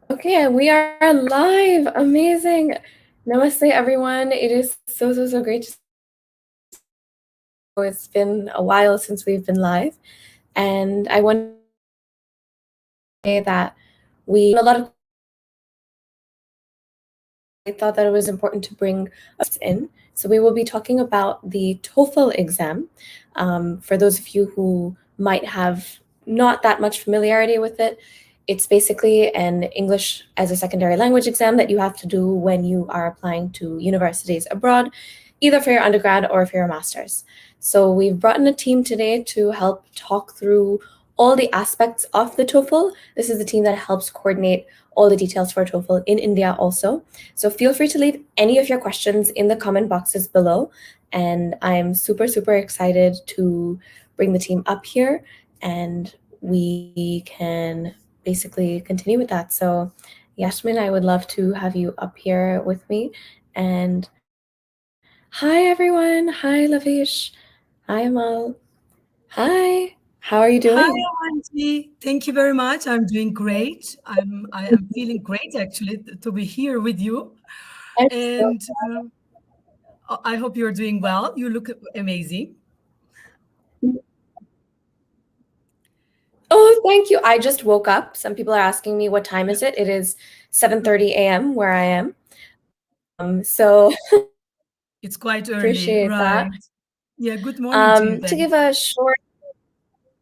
Okay, we are live. Amazing. Namaste, everyone. It is so great to see you. It's been a while since we've been live, and I want to say that we a lot of. I thought that it was important to bring us in. So we will be talking about the TOEFL exam. For those of you who might have not that much familiarity with it, it's basically an English as a secondary language exam that you have to do when you are applying to universities abroad, either for your undergrad or for your master's. So we've brought in a team today to help talk through all the aspects of the TOEFL. This is the team that helps coordinate all the details for TOEFL in India also. So feel free to leave any of your questions in the comment boxes below. And I'm super excited to bring the team up here and we can basically continue with that. So Yasemin, I would love to have you up here with me. And hi everyone. Hi Lavish. Hi Amal. Hi. How are you Hi, doing? Auntie. Thank you very much. I'm doing great. I am feeling great actually to be here with you, I'm so and I hope you're doing well. You look amazing. Oh, thank you. I just woke up. Some people are asking me what time is it. It is 7:30 a.m. where I am. So It's quite early, appreciate that. right? Yeah. Good morning to you To then. give a short,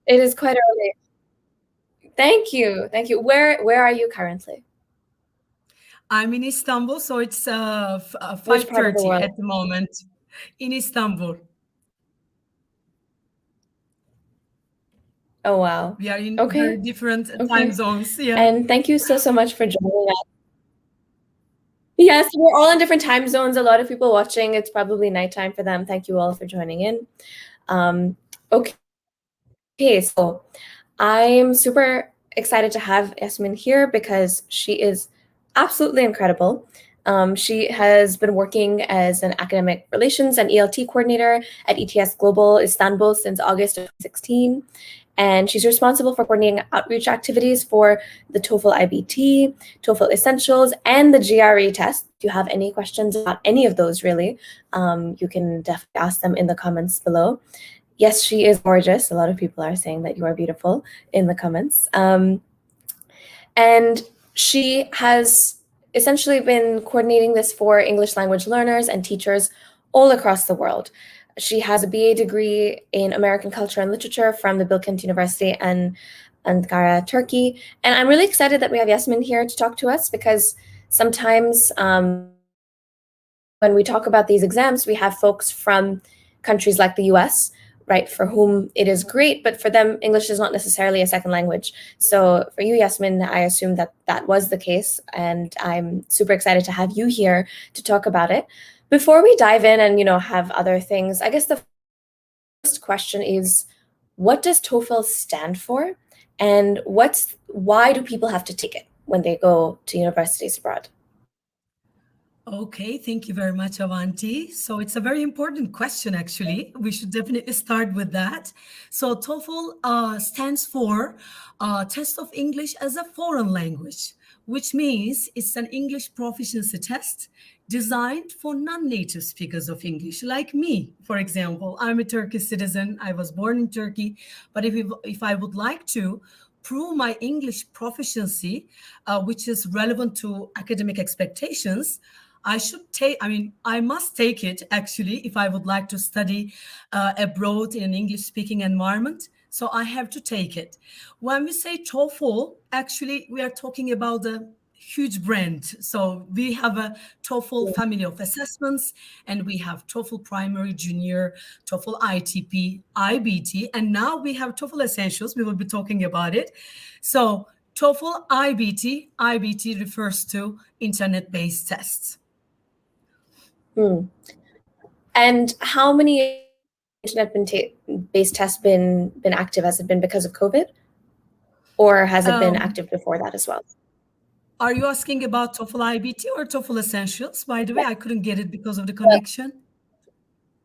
it is quite early. Thank you. Thank you. Where are you currently? I'm in Istanbul, so it's Which part of the 5:30 world? at the moment in Istanbul. Oh, wow. We are in very Okay. different time Okay. zones. Yeah. And thank you so much for joining us. Yes, we're all in different time zones. A lot of people watching, it's probably nighttime for them. Thank you all for joining in. Um, okay, so I'm super excited to have Yasemin here because she is absolutely incredible. She has been working as an academic relations and ELT coordinator at ETS Global Istanbul since August of 2016. And she's responsible for coordinating outreach activities for the TOEFL IBT, TOEFL Essentials, and the GRE test. If you have any questions about any of those, really, you can definitely ask them in the comments below. Yes, she is gorgeous. A lot of people are saying that you are beautiful in the comments. And she has essentially been coordinating this for English language learners and teachers all across the world. She has a BA degree in American Culture and Literature from the Bilkent University and Ankara, Turkey. And I'm really excited that we have Yasemin here to talk to us because sometimes when we talk about these exams, we have folks from countries like the US, right, for whom it is great, but for them, English is not necessarily a second language. So for you, Yasemin, I assume that that was the case, and I'm super excited to have you here to talk about it. Before we dive in and, have other things, I guess the first question is, what does TOEFL stand for? And why do people have to take it when they go to universities abroad? Okay, thank you very much, Avanti. So it's a very important question, actually. We should definitely start with that. So TOEFL stands for Test of English as a Foreign Language, which means it's an English proficiency test designed for non-native speakers of English, like me, for example. I'm a Turkish citizen. I was born in Turkey, but if I would like to prove my English proficiency, which is relevant to academic expectations, I must take it actually if I would like to study abroad in an English speaking environment. So I have to take it. When we say TOEFL, actually, we are talking about a huge brand. So we have a TOEFL family of assessments, and we have TOEFL Primary, Junior, TOEFL ITP, IBT, and now we have TOEFL Essentials. We will be talking about it. So TOEFL IBT refers to internet-based tests. And how many internet-based tests been active? Has it been because of COVID, or has it been Um, active before that as well? are you asking about TOEFL IBT or TOEFL Essentials? By the way, I couldn't get it because of the connection.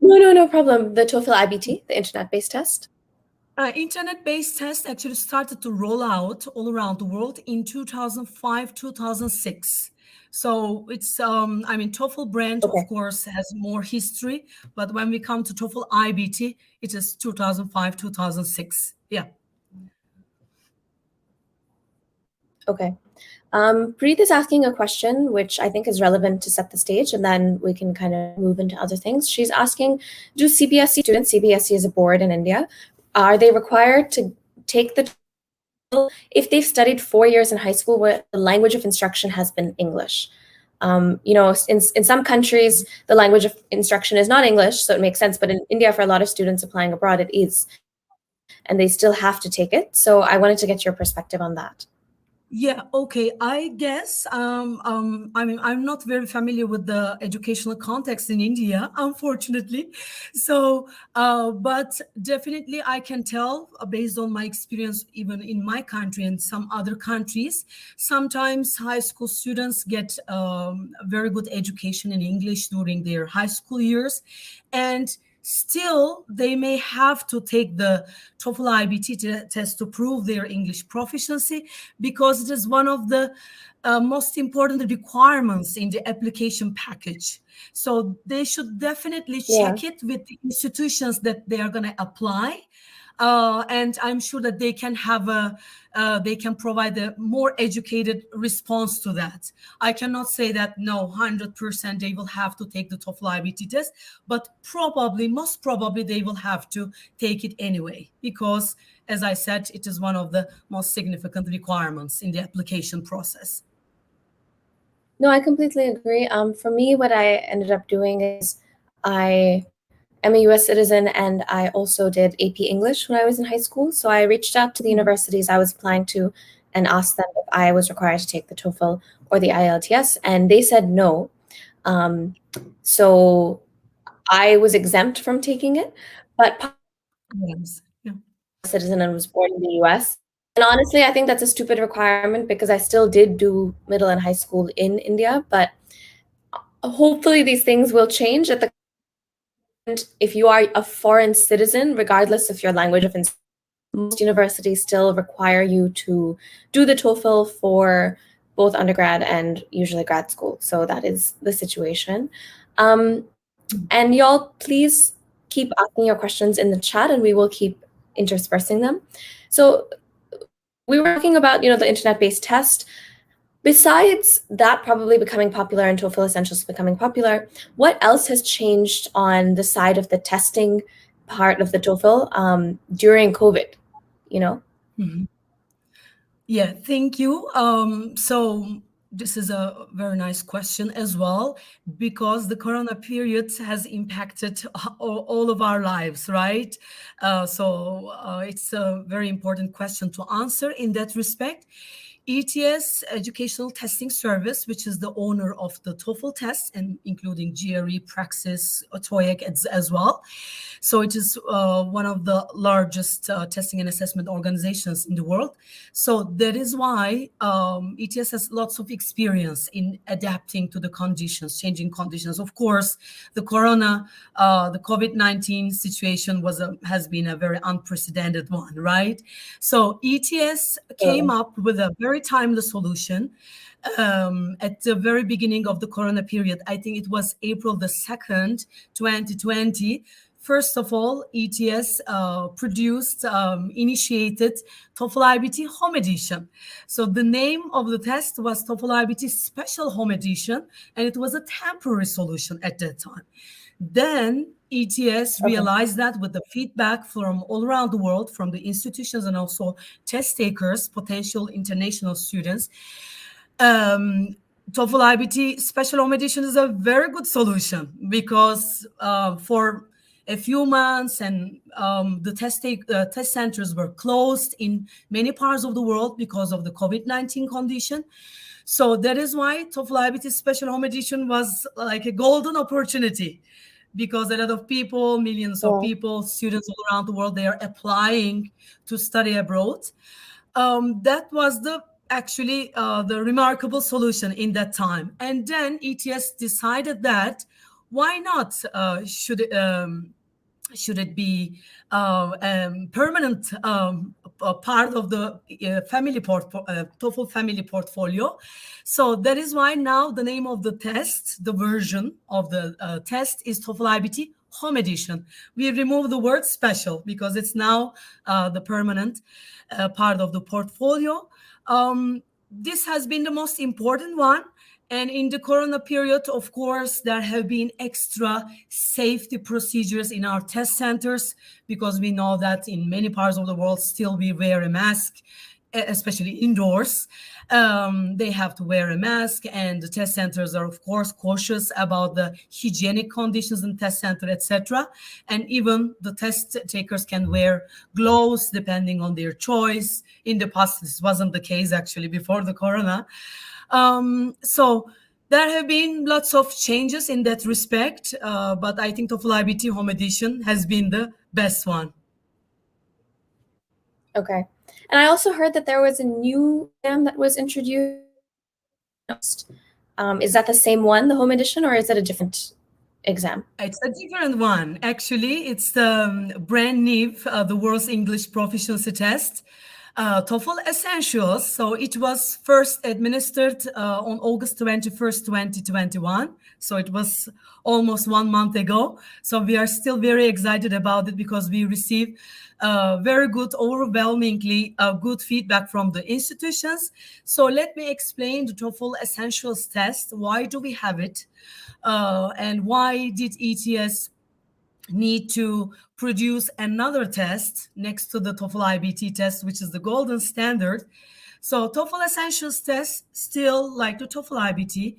No problem. The TOEFL IBT, the internet-based test. Internet-based tests actually started to roll out all around the world in 2005, 2006. So it's, TOEFL brand, Okay. of course, has more history. But when we come to TOEFL IBT, it is 2005, 2006. Yeah. Okay. Preet is asking a question which I think is relevant to set the stage, and then we can kind of move into other things. She's asking, do CBSE students, CBSE is a board in India, are they required to take the TOEFL if they've studied 4 years in high school where the language of instruction has been English? In some countries, the language of instruction is not English, so it makes sense. But in India, for a lot of students applying abroad, it is, and they still have to take it. So I wanted to get your perspective on that. Yeah, okay. I guess I'm not very familiar with the educational context in India, unfortunately. So, but definitely I can tell based on my experience, even in my country and some other countries, sometimes high school students get very good education in English during their high school years, and still they may have to take the TOEFL IBT test to prove their English proficiency, because it is one of the most important requirements in the application package. So they should definitely check it with the institutions that they are going to apply. And I'm sure that they can provide a more educated response to that. I cannot say that no, 100% they will have to take the TOEFL IBT test, but most probably they will have to take it anyway, because as I said, it is one of the most significant requirements in the application process. No, I completely agree. For me, what I ended up doing is I am a US citizen, and I also did AP English when I was in high school. So I reached out to the universities I was applying to and asked them if I was required to take the TOEFL or the IELTS, and they said no. So I was exempt from taking it, but Yes. Yeah. citizen and was born in the US. And honestly, I think that's a stupid requirement because I still did do middle and high school in India, but hopefully these things will change at the if you are a foreign citizen, regardless of your language of instruction. Most universities still require you to do the TOEFL for both undergrad and usually grad school. So that is the situation. And y'all, please keep asking your questions in the chat, and we will keep interspersing them. So we were talking about, the internet-based test. Besides that probably becoming popular and TOEFL Essentials becoming popular, what else has changed on the side of the testing part of the TOEFL during COVID? Yeah, thank you. So this is a very nice question as well, because the Corona period has impacted all of our lives, right? So it's a very important question to answer in that respect. ETS Educational Testing Service, which is the owner of the TOEFL test, and including GRE, Praxis, TOEIC as well. So it is one of the largest testing and assessment organizations in the world. So that is why ETS has lots of experience in adapting to the conditions, changing conditions. Of course, the COVID-19 situation has been a very unprecedented one, right? So ETS came up with a very timely solution at the very beginning of the Corona period. I think it was April the 2nd, 2020. First of all, ETS initiated TOEFL IBT Home Edition. So the name of the test was TOEFL IBT Special Home Edition, and it was a temporary solution at that time. Then ETS realized that with the feedback from all around the world, from the institutions and also test takers, potential international students, TOEFL IBT Special Home Edition is a very good solution, because for a few months and the test centers were closed in many parts of the world because of the COVID-19 condition. So that is why TOEFL IBT Special Home Edition was like a golden opportunity, because a lot of people, millions of people, students all around the world, they are applying to study abroad. That was the remarkable solution in that time. And then ETS decided that why not should it be permanent part of the TOEFL family portfolio? So that is why now the name of the test, the version of the test is TOEFL IBT Home Edition. We remove the word special because it's now the permanent part of the portfolio. This has been the most important one. And in the corona period, of course, there have been extra safety procedures in our test centers because we know that in many parts of the world still we wear a mask, especially indoors. They have to wear a mask, and the test centers are, of course, cautious about the hygienic conditions in test center, etc. And even the test takers can wear gloves depending on their choice. In the past, this wasn't the case actually before the corona. So there have been lots of changes in that respect, but I think TOEFL IBT Home Edition has been the best one. Okay. And I also heard that there was a new exam that was introduced. Is that the same one, the Home Edition, or is it a different exam? It's a different one. Actually, it's the brand new, the World's English Proficiency Test. TOEFL Essentials. So it was first administered on August 21st, 2021. So it was almost 1 month ago. So we are still very excited about it because we received very good, overwhelmingly good feedback from the institutions. So let me explain the TOEFL Essentials test. Why do we have it? And why did ETS need to produce another test next to the TOEFL IBT test, which is the golden standard? So TOEFL Essentials test, still like the TOEFL IBT,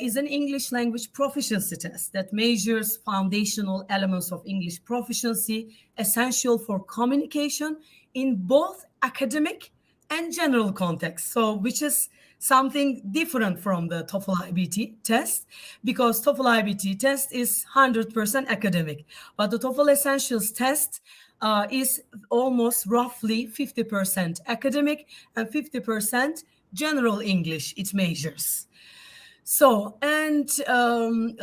is an English language proficiency test that measures foundational elements of English proficiency essential for communication in both academic and general context. So which is something different from the TOEFL IBT test, because TOEFL IBT test is 100% academic, but the TOEFL Essentials test is almost roughly 50% academic and 50% general English it measures. So, and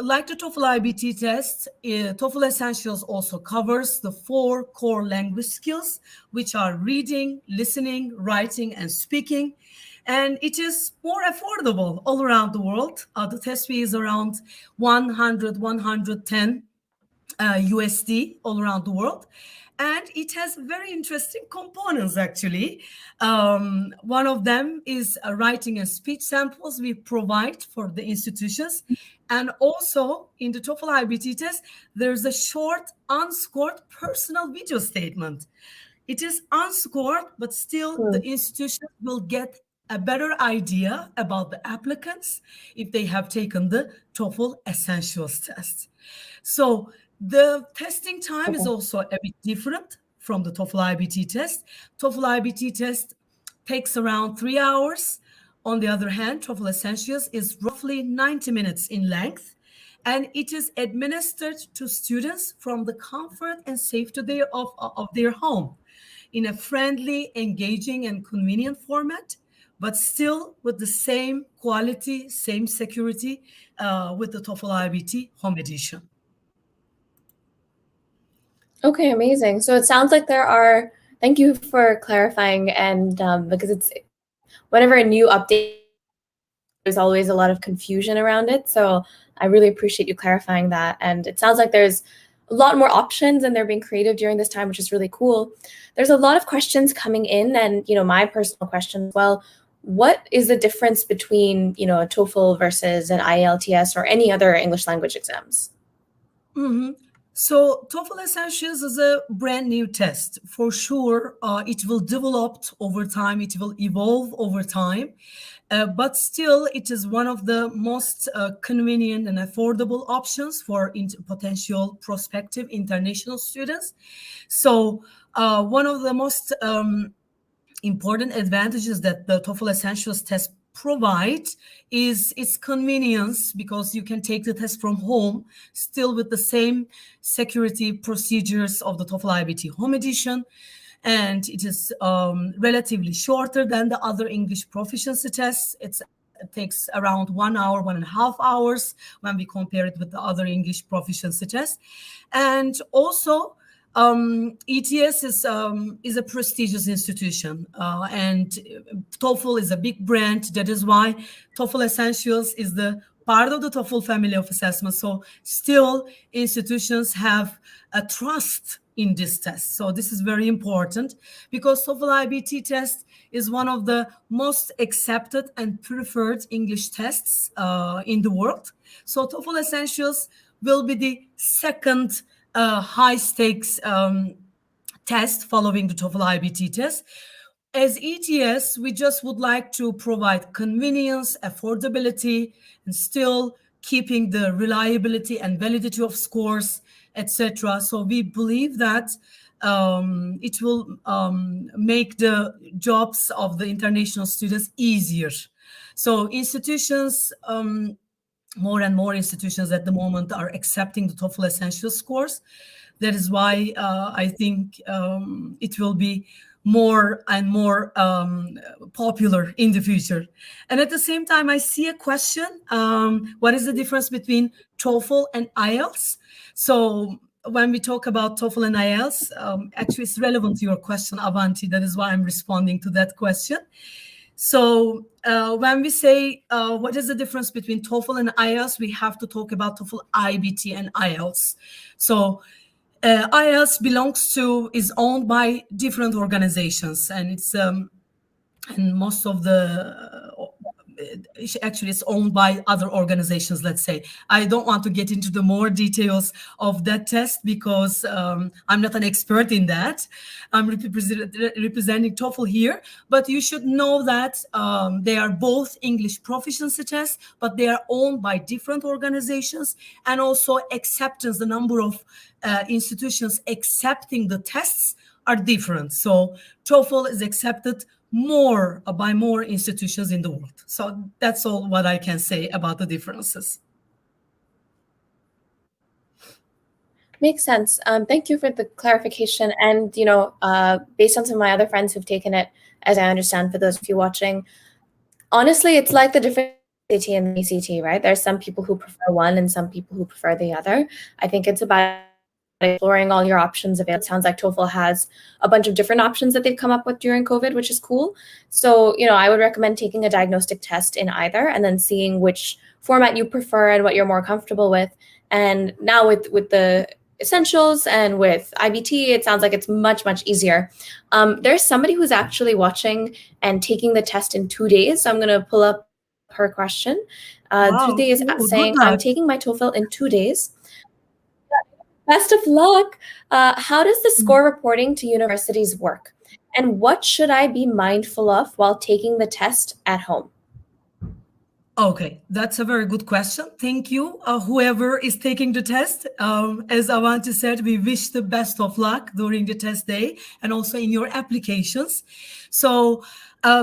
like the TOEFL IBT test, TOEFL Essentials also covers the 4 core language skills, which are reading, listening, writing, and speaking. And it is more affordable all around the world. The test fee is around 100, 110 USD all around the world. And it has very interesting components, actually. One of them is writing and speech samples we provide for the institutions. And also in the TOEFL IBT test, there's a short, unscored personal video statement. It is unscored, but still the institution will get a better idea about the applicants if they have taken the TOEFL Essentials test. So the testing time is also a bit different from the TOEFL IBT test. TOEFL IBT test takes around 3 hours. On the other hand, TOEFL Essentials is roughly 90 minutes in length, and it is administered to students from the comfort and safety of their home in a friendly, engaging, and convenient format, but still with the same quality, same security with the TOEFL IBT Home Edition. Okay, amazing. So it sounds like there are, thank you for clarifying, and because it's, whenever a new update, there's always a lot of confusion around it. So I really appreciate you clarifying that. And it sounds like there's a lot more options and they're being creative during this time, which is really cool. There's a lot of questions coming in, and, my personal question, well, what is the difference between, a TOEFL versus an IELTS or any other English language exams? Mm-hmm. So TOEFL Essentials is a brand new test. For sure, it will develop over time, it will evolve over time, but still it is one of the most convenient and affordable options for potential prospective international students. So one of the most important advantages that the TOEFL Essentials test provide is its convenience, because you can take the test from home, still with the same security procedures of the TOEFL IBT Home Edition. And it is relatively shorter than the other English proficiency tests. It's takes around 1 hour, 1.5 hours when we compare it with the other English proficiency test. And also, ETS is a prestigious institution, and TOEFL is a big brand. That is why Toefl Essentials is the part of the TOEFL family of assessments. So still institutions have a trust in this test. So this is very important because TOEFL IBT test is one of the most accepted and preferred English tests in the world. So TOEFL Essentials will be the second high stakes test following the TOEFL IBT test. As ETS, we just would like to provide convenience, affordability, and still keeping the reliability and validity of scores, etc. So we believe that it will make the jobs of the international students easier. So institutions, more and more institutions at the moment are accepting the TOEFL Essentials scores. That is why I think it will be more and more popular in the future. And at the same time, I see a question. What is the difference between TOEFL and IELTS? So when we talk about TOEFL and IELTS, actually it's relevant to your question, Avanti. That is why I'm responding to that question. So when we say what is the difference between TOEFL and IELTS, we have to talk about TOEFL IBT and IELTS. So IELTS is owned by different organizations, and it's and most of the actually it's owned by other organizations. Let's say I don't want to get into the more details of that test because I'm not an expert in that. I'm representing TOEFL here, but you should know that they are both English proficiency tests, but they are owned by different organizations, and also acceptance, the number of institutions accepting the tests are different. So TOEFL is accepted by more institutions in the world. So that's all what I can say about the differences. Makes sense. Thank you for the clarification. And, based on some of my other friends who've taken it, as I understand, for those of you watching, honestly, it's like the difference between ACT and ACT, right? There's some people who prefer one and some people who prefer the other. I think it's about exploring all your options available. It sounds like TOEFL has a bunch of different options that they've come up with during COVID, which is cool. So, I would recommend taking a diagnostic test in either and then seeing which format you prefer and what you're more comfortable with. And now with the Essentials and with IBT, it sounds like it's much, much easier. There's somebody who's actually watching and taking the test in 2 days. So I'm going to pull up her question. Wow. 2 days saying, I'm taking my TOEFL in 2 days. Best of luck. How does the score reporting to universities work? And what should I be mindful of while taking the test at home? Okay, that's a very good question. Thank you. Whoever is taking the test, as Avanti said, we wish the best of luck during the test day and also in your applications. So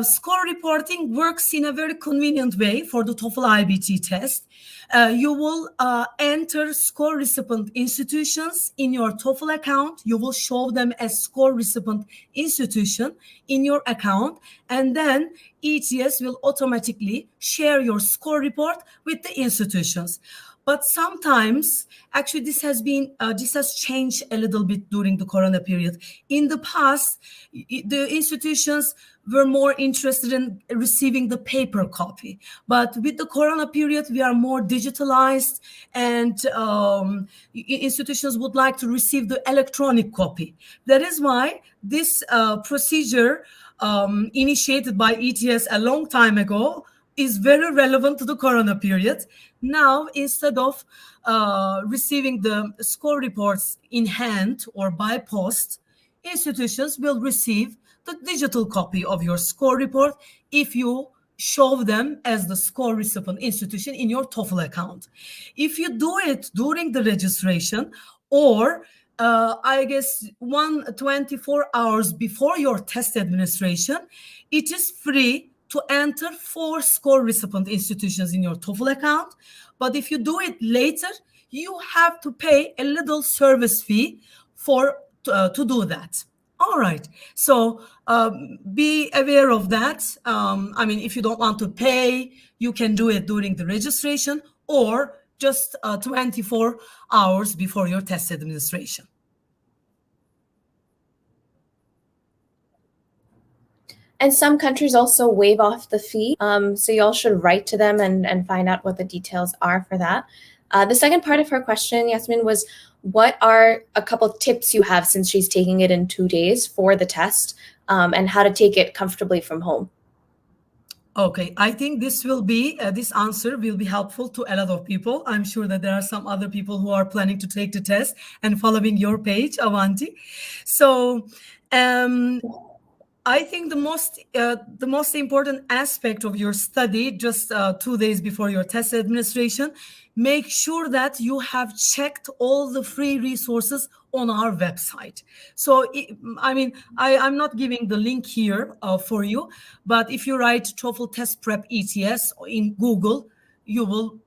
score reporting works in a very convenient way for the TOEFL IBT test. You will enter score recipient institutions in your TOEFL account. You will show them as score recipient institution in your account, and then ETS will automatically share your score report with the institutions. But sometimes, actually, this has changed a little bit during the Corona period. In the past, the institutions were more interested in receiving the paper copy. But with the Corona period, we are more digitalized, and institutions would like to receive the electronic copy. That is why this procedure initiated by ETS a long time ago is very relevant to the Corona period. Now, instead of receiving the score reports in hand or by post, institutions will receive the digital copy of your score report if you show them as the score recipient institution in your TOEFL account. If you do it during the registration or I guess 24 hours before your test administration, it is free to enter 4 score recipient institutions in your TOEFL account. But if you do it later, you have to pay a little service fee to do that. All right. So be aware of that. I mean, if you don't want to pay, you can do it during the registration or just 24 hours before your test administration. And some countries also waive off the fee. So you all should write to them and find out what the details are for that. The second part of her question, Yasemin, was what are a couple tips you have since she's taking it in 2 days for the test, and how to take it comfortably from home? Okay, I think this will be, this answer will be helpful to a lot of people. I'm sure that there are some other people who are planning to take the test and following your page, Avanti. So I think the most important aspect of your study, just 2 days before your test administration, make sure that you have checked all the free resources on our website. So, I mean, I'm not giving the link here for you, but if you write TOEFL Test Prep ETS in Google, you will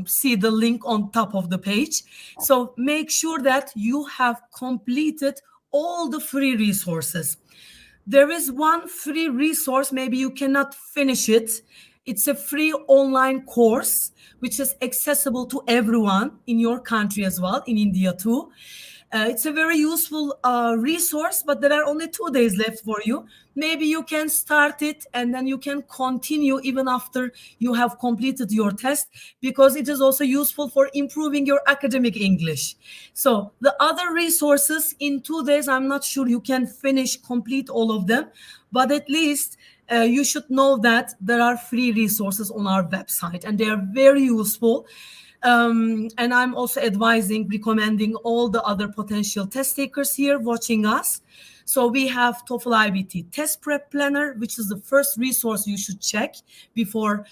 see the link on top of the page. So make sure that you have completed all the free resources. There is one free resource, maybe you cannot finish it. It's a free online course, which is accessible to everyone in your country as well, in India too. It's a very useful resource, but there are only 2 days left for you. Maybe you can start it and then you can continue even after you have completed your test, because it is also useful for improving your academic English. So the other resources in 2 days, I'm not sure you can complete all of them, but at least you should know that there are free resources on our website and they are very useful. And I'm also recommending all the other potential test takers here watching us. So we have TOEFL IBT Test Prep Planner, which is the first resource you should check before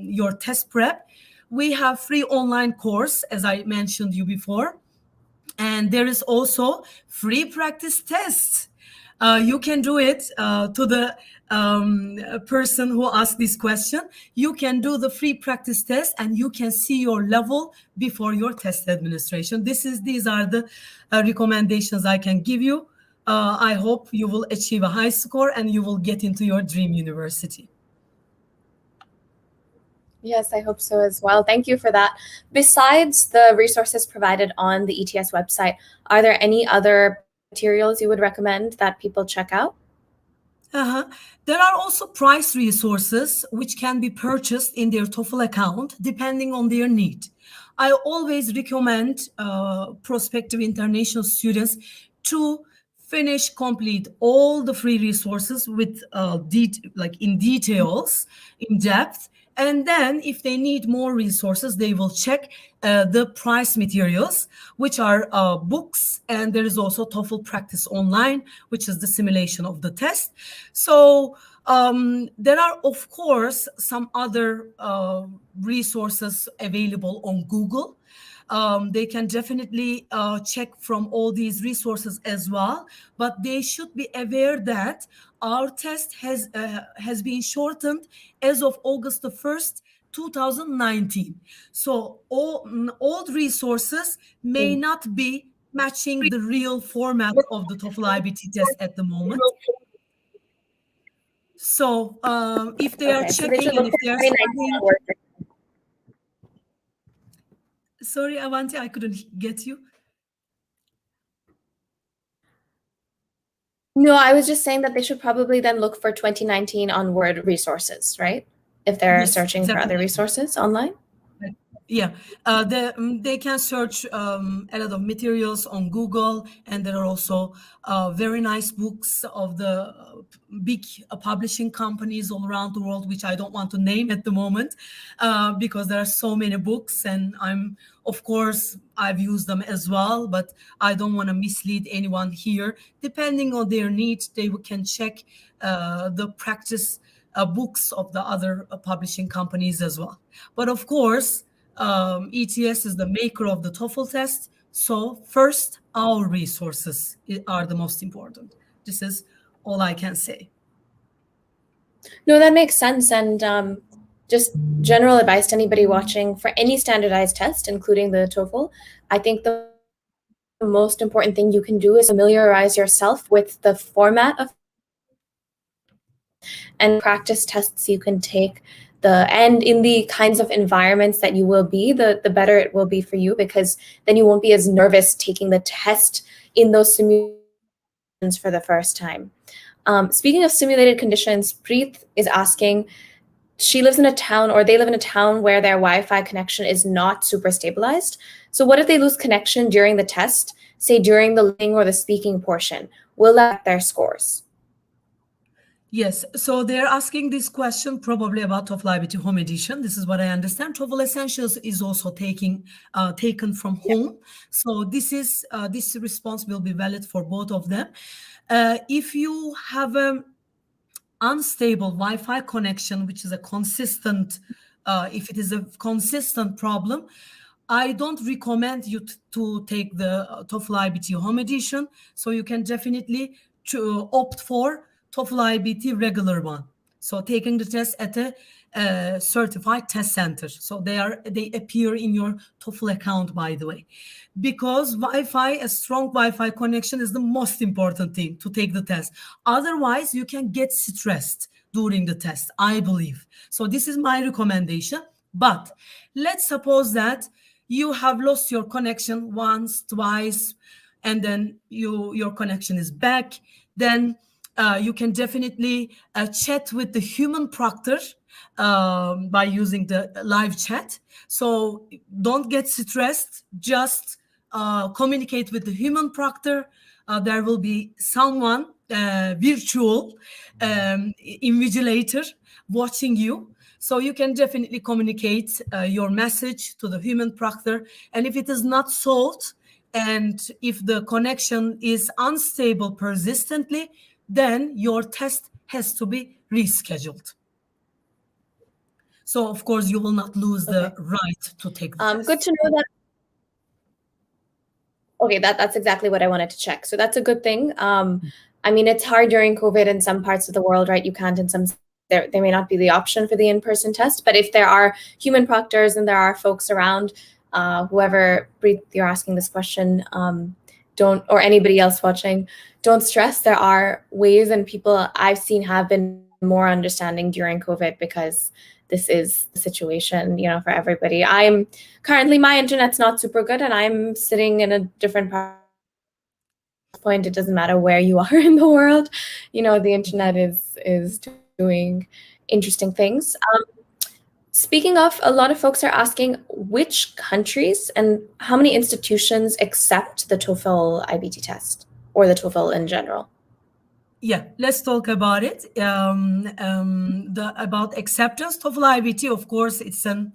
your test prep. We have free online course, as I mentioned you before. And there is also free practice tests. You can do it to the person who asked this question. You can do the free practice test and you can see your level before your test administration. These are the recommendations I can give you. I hope you will achieve a high score and you will get into your dream university. Yes, I hope so as well. Thank you for that. Besides the resources provided on the ETS website, are there any other materials you would recommend that people check out? There are also price resources which can be purchased in their TOEFL account depending on their need. I always recommend prospective international students to complete all the free resources with in details, in depth. And then if they need more resources, they will check the price materials, which are books. And there is also TOEFL Practice Online, which is the simulation of the test. So there are, of course, some other resources available on Google. They can definitely check from all these resources as well, but they should be aware that our test has been shortened as of August the 1st, 2019. So old resources may not be matching the real format of the TOEFL IBT test at the moment. So if they are checking and if they are studying... Sorry, Avanti, I couldn't get you. No, I was just saying that they should probably then look for 2019 onward resources, right? If they're searching for other resources online. Yeah, they can search a lot of materials on Google, and there are also very nice books of the big publishing companies all around the world, which I don't want to name at the moment because there are so many books, and of course, I've used them as well, but I don't want to mislead anyone here. Depending on their needs, they can check the practice books of the other publishing companies as well. But of course, ETS is the maker of the TOEFL test. So first, our resources are the most important. This is all I can say. No, that makes sense. And just general advice to anybody watching for any standardized test, including the TOEFL, I think the the most important thing you can do is familiarize yourself with the format of and practice tests you can take and in the kinds of environments that you will be, the better it will be for you, because then you won't be as nervous taking the test in those simulations for the first time. Speaking of simulated conditions, Preet is asking, she lives in a town, or they live in a town where their Wi-Fi connection is not super stabilized. So what if they lose connection during the test, say during the listening or the speaking portion? Will that affect their scores? Yes, so they're asking this question probably about TOEFL IBT Home Edition. This is what I understand. TOEFL Essentials is also taken from home. So this response will be valid for both of them. If you have a unstable Wi-Fi connection, which is a consistent, if it is a consistent problem, I don't recommend you to take the TOEFL IBT Home Edition. So you can definitely opt for TOEFL IBT regular one. So taking the test at a certified test center. So they appear in your TOEFL account, by the way, because Wi-Fi, a strong Wi-Fi connection is the most important thing to take the test. Otherwise, you can get stressed during the test, I believe. So this is my recommendation. But let's suppose that you have lost your connection once, twice, and then your connection is back. Then you can definitely chat with the human proctor by using the live chat. So don't get stressed. Just communicate with the human proctor. There will be someone, virtual invigilator, watching you. So you can definitely communicate your message to the human proctor. And if it is not solved, and if the connection is unstable persistently, then your test has to be rescheduled. So, of course, you will not lose the right to take the test. Good to know that. Okay, that's exactly what I wanted to check. So that's a good thing. I mean, it's hard during COVID in some parts of the world, right? You can't, in some, there may not be the option for the in-person test, but if there are human proctors and there are folks around, whoever you're asking this question, or anybody else watching, don't stress. There are ways, and people I've seen have been more understanding during COVID, because this is the situation, for everybody. Currently, my internet's not super good, and I'm sitting in a different point. It doesn't matter where you are in the world. The internet is doing interesting things. Speaking of, a lot of folks are asking which countries and how many institutions accept the TOEFL IBT test, or the TOEFL in general. Yeah, let's talk about it. About acceptance, TOEFL IBT, of course, it's an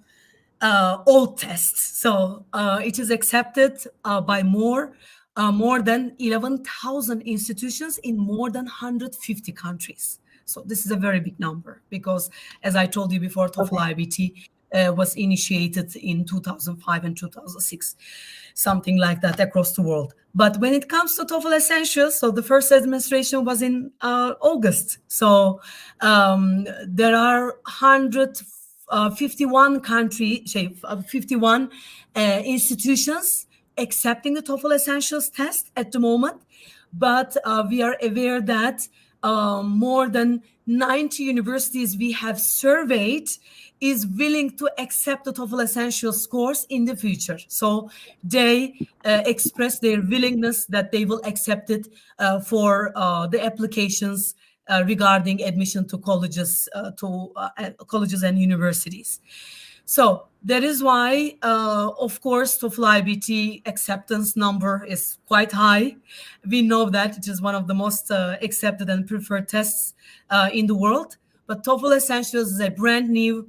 old test. So it is accepted by more than 11,000 institutions in more than 150 countries. So this is a very big number, because, as I told you before, TOEFL IBT was initiated in 2005 and 2006, something like that, across the world. But when it comes to TOEFL Essentials, so the first administration was in August. So there are 51 institutions accepting the TOEFL Essentials test at the moment. But we are aware that more than 90 universities we have surveyed is willing to accept the TOEFL Essentials course in the future. So they express their willingness that they will accept it for the applications regarding admission to colleges, colleges and universities. So that is why, of course, TOEFL IBT acceptance number is quite high. We know that it is one of the most accepted and preferred tests in the world. But TOEFL Essentials is a brand new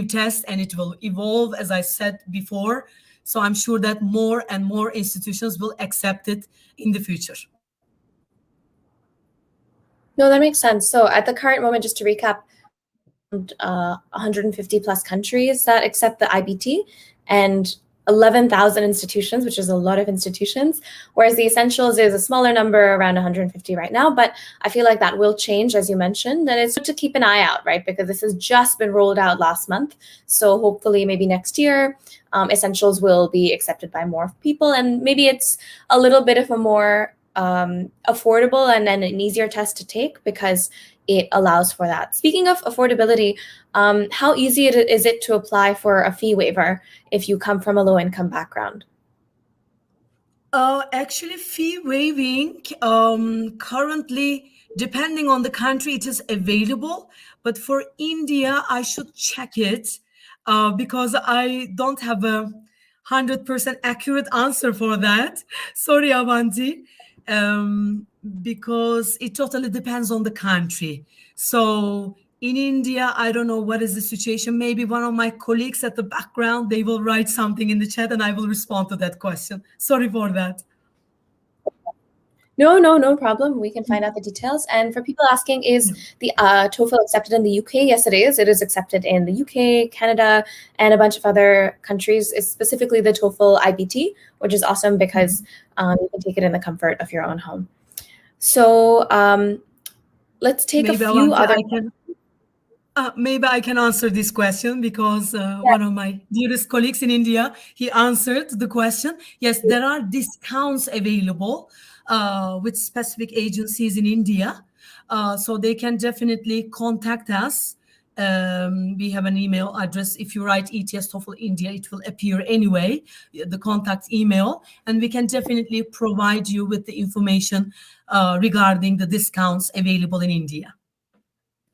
test, and it will evolve, as I said before. So I'm sure that more and more institutions will accept it in the future. No, that makes sense. So at the current moment, just to recap, 150 plus countries that accept the IBT, and 11,000 institutions, which is a lot of institutions, whereas the Essentials is a smaller number, around 150 right now. But I feel like that will change, as you mentioned, and it's good to keep an eye out, right? Because this has just been rolled out last month. So hopefully maybe next year, Essentials will be accepted by more people, and maybe it's a little bit of a more affordable and then an easier test to take because it allows for that. Speaking of affordability, how easy is it to apply for a fee waiver if you come from a low-income background? Actually, fee waiving currently, depending on the country, it is available. But for India, I should check it because I don't have a 100% accurate answer for that. Sorry, Avanti, because it totally depends on the country. So in India, I don't know what is the situation. Maybe one of my colleagues at the background, they will write something in the chat and I will respond to that question. Sorry for that. No problem. We can find out the details. And for people asking, is the TOEFL accepted in the UK? Yes, it is. It is accepted in the UK, Canada, and a bunch of other countries. It's specifically the TOEFL IBT, which is awesome because you can take it in the comfort of your own home. So let's take a few other... Maybe I can answer this question because one of my dearest colleagues in India, he answered the question. Yes, there are discounts available with specific agencies in India. So they can definitely contact us. We have an email address. If you write ETS TOEFL India, it will appear anyway, the contact email. And we can definitely provide you with the information regarding the discounts available in India.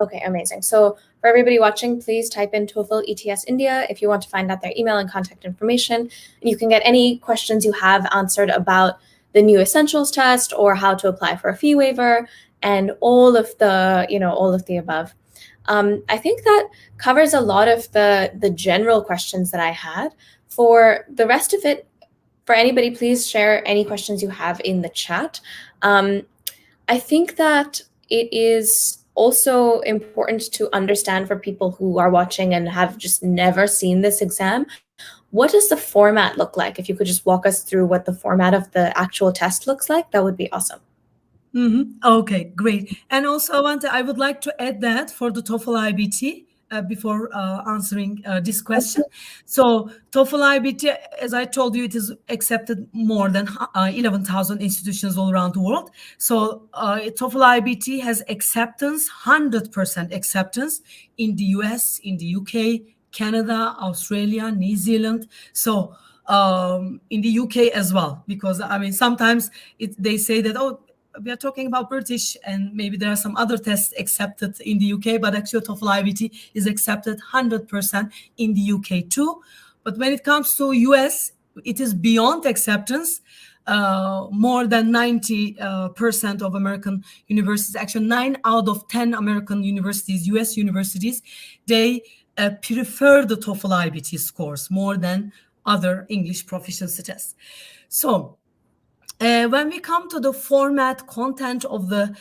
Okay, amazing. So for everybody watching, please type in TOEFL ETS India if you want to find out their email and contact information. And you can get any questions you have answered about the new Essentials test or how to apply for a fee waiver and all of the above. I think that covers a lot of the general questions that I had. For the rest of it, for anybody, please share any questions you have in the chat. I think that it is also important to understand for people who are watching and have just never seen this exam, what does the format look like? If you could just walk us through what the format of the actual test looks like, that would be awesome. Okay, great. And also, Avante, I would like to add that for the TOEFL IBT, before answering this question. So TOEFL IBT, as I told you, it is accepted more than 11,000 institutions all around the world. So TOEFL IBT has acceptance, 100% acceptance in the US, in the UK, Canada, Australia, New Zealand. So in the UK as well, because I mean, sometimes they say that, oh, we are talking about British and maybe there are some other tests accepted in the UK, but actually TOEFL IBT is accepted 100% in the UK too. But when it comes to US, it is beyond acceptance. More than 90% of American universities, actually 9 out of 10 American universities, US universities, they prefer the TOEFL IBT scores more than other English proficiency tests. So when we come to the format content of the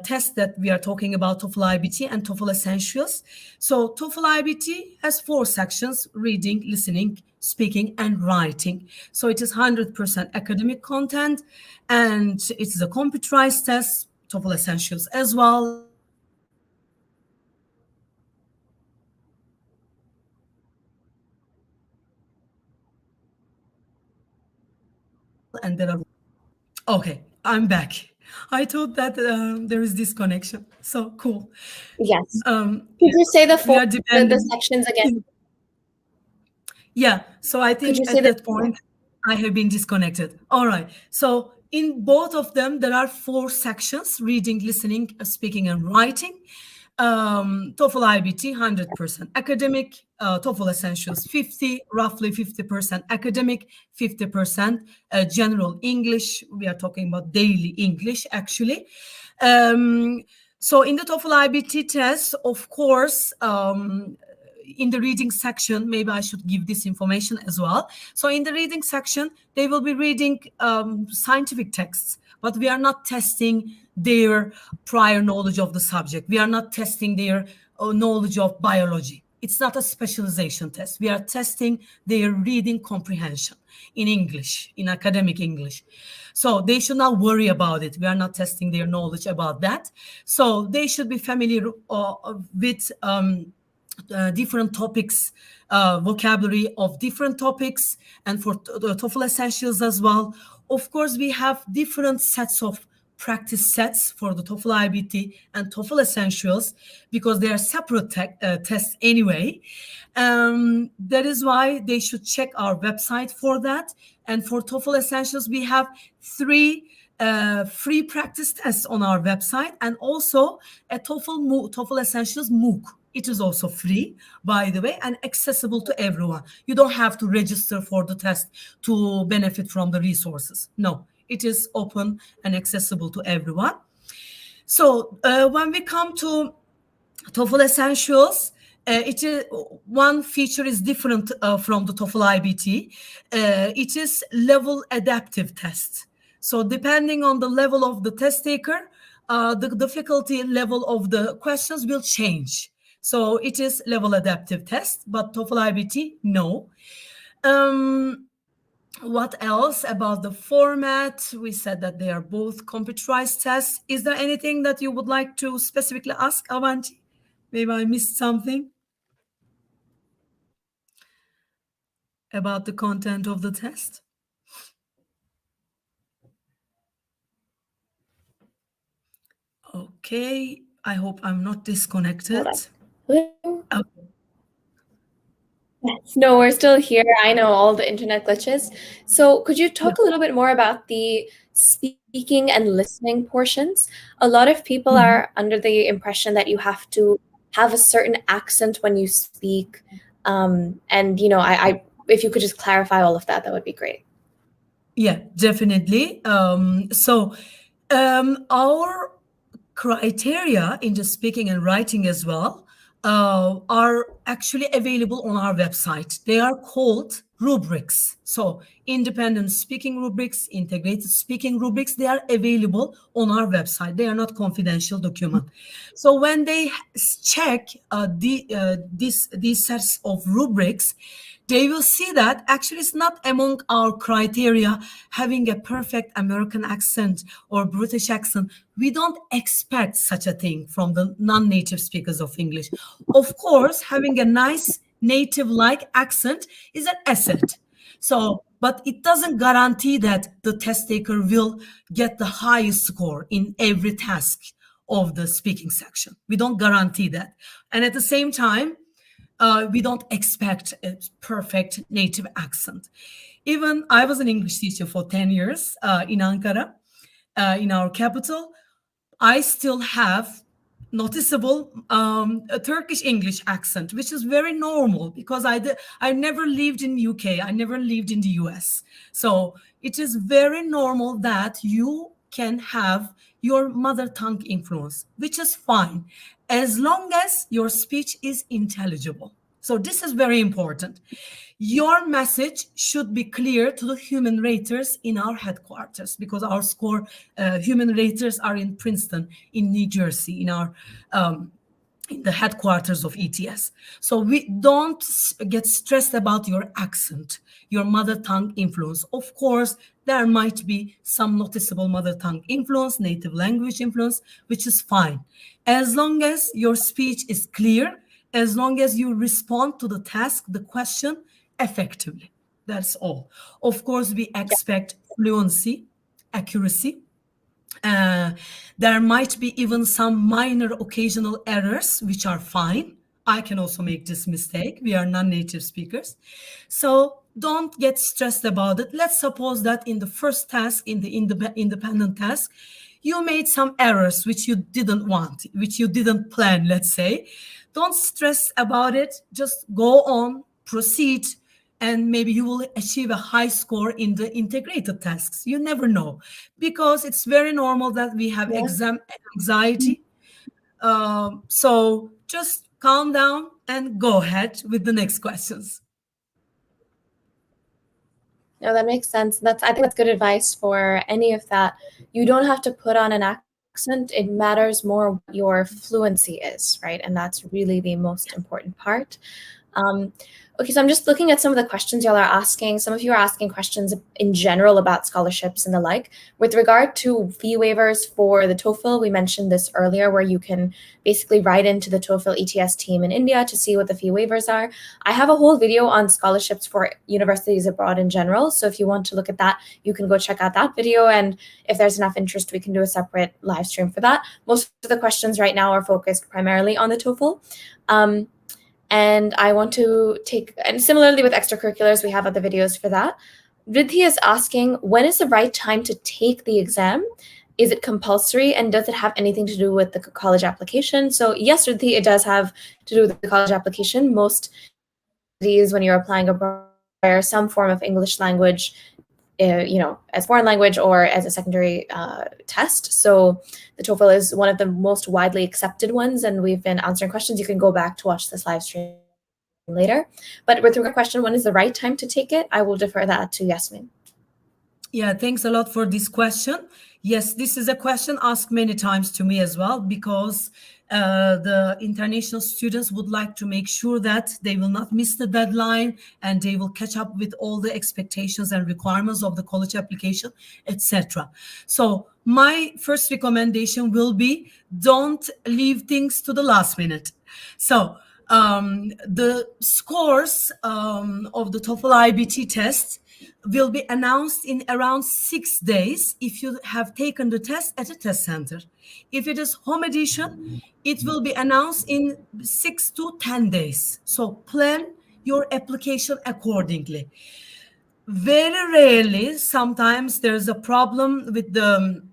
test that we are talking about, TOEFL IBT and TOEFL Essentials. So TOEFL IBT has 4 sections: reading, listening, speaking, and writing. So it is 100% academic content, and it's a computerized test, TOEFL Essentials as well. And there are... Okay, I'm back. I thought that there is disconnection. So cool. Yes. Could you say the sections again? Yeah. So I think at that point I have been disconnected. All right. So in both of them, there are 4 sections: reading, listening, speaking, and writing. TOEFL IBT 100% academic, TOEFL Essentials roughly 50% academic, 50% general English. We are talking about daily English actually. So in the TOEFL IBT test, of course, in the reading section, maybe I should give this information as well. So in the reading section, they will be reading scientific texts, but we are not testing their prior knowledge of the subject. We are not testing their knowledge of biology. It's not a specialization test. We are testing their reading comprehension in English, in academic English. So they should not worry about it. We are not testing their knowledge about that. So they should be familiar with different topics, vocabulary of different topics, and for the TOEFL Essentials as well. Of course, we have different sets of practice sets for the TOEFL IBT and TOEFL Essentials because they are separate tests anyway. That is why they should check our website for that. And for TOEFL Essentials, we have 3 free practice tests on our website, and also a TOEFL Essentials MOOC. It is also free, by the way, and accessible to everyone. You don't have to register for the test to benefit from the resources. No, it is open and accessible to everyone. So when we come to TOEFL Essentials, it is one feature is different from the TOEFL IBT. It is level adaptive test. So depending on the level of the test taker, the difficulty level of the questions will change. So it is level adaptive test, but TOEFL IBT, no. What else about the format? We said that they are both computerized tests. Is there anything that you would like to specifically ask, Avanti? Maybe I missed something about the content of the test. Okay, I hope I'm not disconnected. Okay. Okay. No, we're still here. I know all the internet glitches. So could you talk a little bit more about the speaking and listening portions? A lot of people are under the impression that you have to have a certain accent when you speak. And, I if you could just clarify all of that, that would be great. Yeah, definitely. Our criteria in the speaking and writing as well are actually available on our website. They are called rubrics. So independent speaking rubrics, integrated speaking rubrics, they are available on our website. They are not confidential document. So when they check these sets of rubrics, they will see that actually it's not among our criteria having a perfect American accent or British accent. We don't expect such a thing from the non-native speakers of English. Of course, having a nice native-like accent is an asset. So, but it doesn't guarantee that the test taker will get the highest score in every task of the speaking section. We don't guarantee that. And at the same time, we don't expect a perfect native accent. Even I was an English teacher for 10 years in Ankara, in our capital. I still have noticeable a Turkish English accent, which is very normal because I never lived in UK. I never lived in the US. So it is very normal that you can have your mother tongue influence, which is fine, as long as your speech is intelligible. So this is very important. Your message should be clear to the human raters in our headquarters because our human raters are in Princeton, in New Jersey, in the headquarters of ETS. So we don't get stressed about your accent, your mother tongue influence. Of course, there might be some noticeable mother tongue influence, native language influence, which is fine. As long as your speech is clear, as long as you respond to the task, the question effectively. That's all. Of course, we expect fluency, accuracy. There might be even some minor occasional errors, which are fine. I can also make this mistake. We are non-native speakers. So don't get stressed about it. Let's suppose that in the first task, in the independent task, you made some errors which you didn't want, which you didn't plan, let's say. Don't stress about it. Just go on, proceed, and maybe you will achieve a high score in the integrated tasks. You never know, because it's very normal that we have exam anxiety. So just calm down and go ahead with the next questions. No, that makes sense. I think that's good advice for any of that. You don't have to put on an accent. It matters more what your fluency is, right? And that's really the most important part. Okay, so I'm just looking at some of the questions y'all are asking. Some of you are asking questions in general about scholarships and the like. With regard to fee waivers for the TOEFL, we mentioned this earlier, where you can basically write into the TOEFL ETS team in India to see what the fee waivers are. I have a whole video on scholarships for universities abroad in general. So if you want to look at that, you can go check out that video. And if there's enough interest, we can do a separate live stream for that. Most of the questions right now are focused primarily on the TOEFL. And I want to and similarly with extracurriculars, we have other videos for that. Riddhi is asking, when is the right time to take the exam? Is it compulsory, and does it have anything to do with the college application? So yes, Riddhi, it does have to do with the college application. Most these, when you're applying abroad, require some form of English language, as foreign language or as a secondary test. So the TOEFL is one of the most widely accepted ones, and we've been answering questions. You can go back to watch this live stream later. But with regard to the question, when is the right time to take it, I will defer that to Yasemin. Yeah, thanks a lot for this question. Yes, this is a question asked many times to me as well, because the international students would like to make sure that they will not miss the deadline and they will catch up with all the expectations and requirements of the college application, etc. So my first recommendation will be, don't leave things to the last minute. So the scores of the TOEFL IBT test will be announced in around 6 days if you have taken the test at a test center. If it is home edition, it will be announced in 6 to 10 days. So plan your application accordingly. Very rarely, sometimes there's a problem with the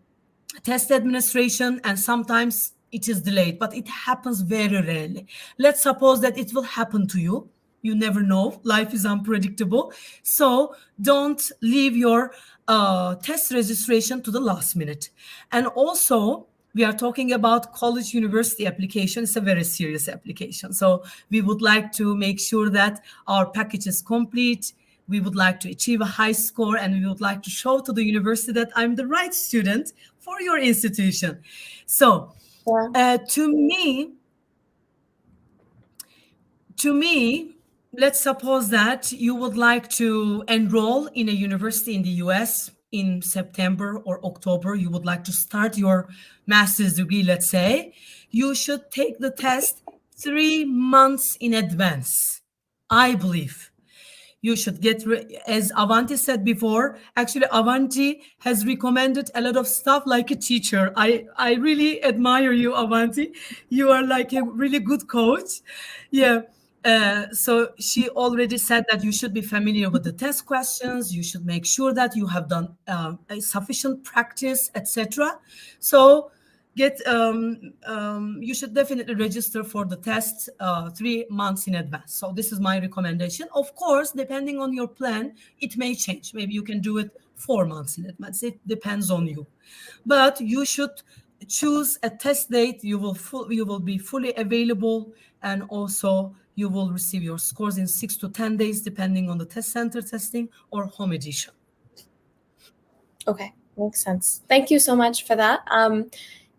test administration, and sometimes it is delayed, but it happens very rarely. Let's suppose that it will happen to you. You never know. Life is unpredictable. So don't leave your test registration to the last minute. And also, we are talking about college university application. It's a very serious application. So we would like to make sure that our package is complete. We would like to achieve a high score, and we would like to show to the university that I'm the right student for your institution. So to me, let's suppose that you would like to enroll in a university in the US in September or October. You would like to start your master's degree, let's say. You should take the test 3 months in advance, I believe. You should get, as Avanti said before, actually Avanti has recommended a lot of stuff like a teacher. I really admire you, Avanti. You are like a really good coach. Yeah. So she already said that you should be familiar with the test questions. You should make sure that you have done a sufficient practice, etc. So you should definitely register for the test 3 months in advance. So this is my recommendation. Of course, depending on your plan, it may change. Maybe you can do it 4 months in advance. It depends on you. But you should choose a test date. You will be fully available, and also you will receive your scores in 6 to 10 days, depending on the test center testing or home edition. Okay, makes sense. Thank you so much for that.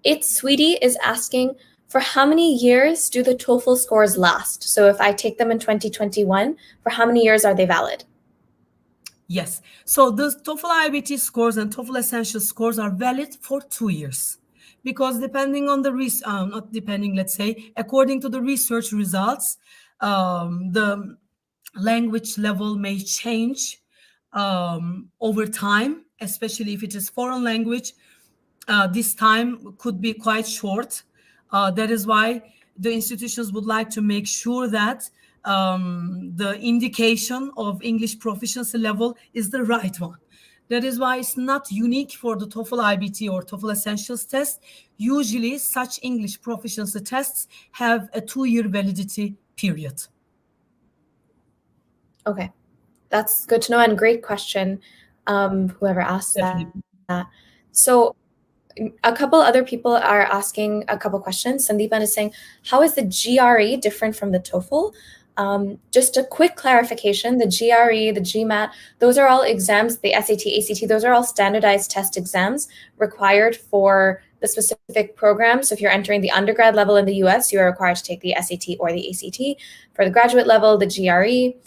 It's Sweetie is asking, for how many years do the TOEFL scores last? So if I take them in 2021, for how many years are they valid? Yes. So the TOEFL IBT scores and TOEFL Essentials scores are valid for 2 years. Because depending on let's say, according to the research results, the language level may change over time, especially if it is foreign language. This time could be quite short. That is why the institutions would like to make sure that the indication of English proficiency level is the right one. That is why it's not unique for the TOEFL IBT or TOEFL Essentials test. Usually, such English proficiency tests have a 2-year validity period. Okay, that's good to know, and great question, whoever asked that. So a couple other people are asking a couple questions. Sandeepan is saying, how is the GRE different from the TOEFL? Just a quick clarification, the GRE, the GMAT, those are all exams, the SAT, ACT, those are all standardized test exams required for the specific program. So if you're entering the undergrad level in the US, you are required to take the SAT or the ACT. For the graduate level, the GRE,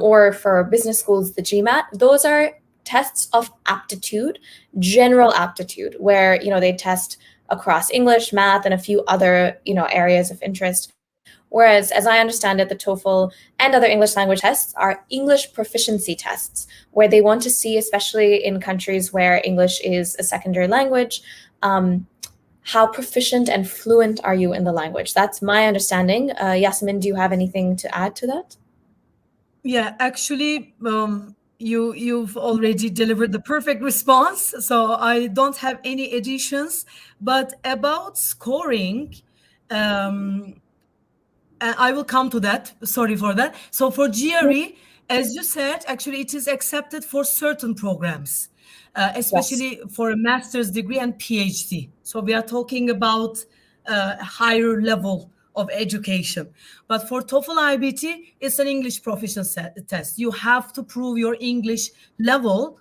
or for business schools, the GMAT. Those are tests of aptitude, general aptitude, where they test across English, math, and a few other areas of interest. Whereas, as I understand it, the TOEFL and other English language tests are English proficiency tests, where they want to see, especially in countries where English is a secondary language, how proficient and fluent are you in the language? That's my understanding. Yasemin, do you have anything to add to that? Yeah, actually, you've already delivered the perfect response, so I don't have any additions. But about scoring, I will come to that. Sorry for that. So for GRE, as you said, actually it is accepted for certain programs, especially for a master's degree and PhD. So we are talking about a higher level of education. But for TOEFL IBT, it's an English proficiency test. You have to prove your English level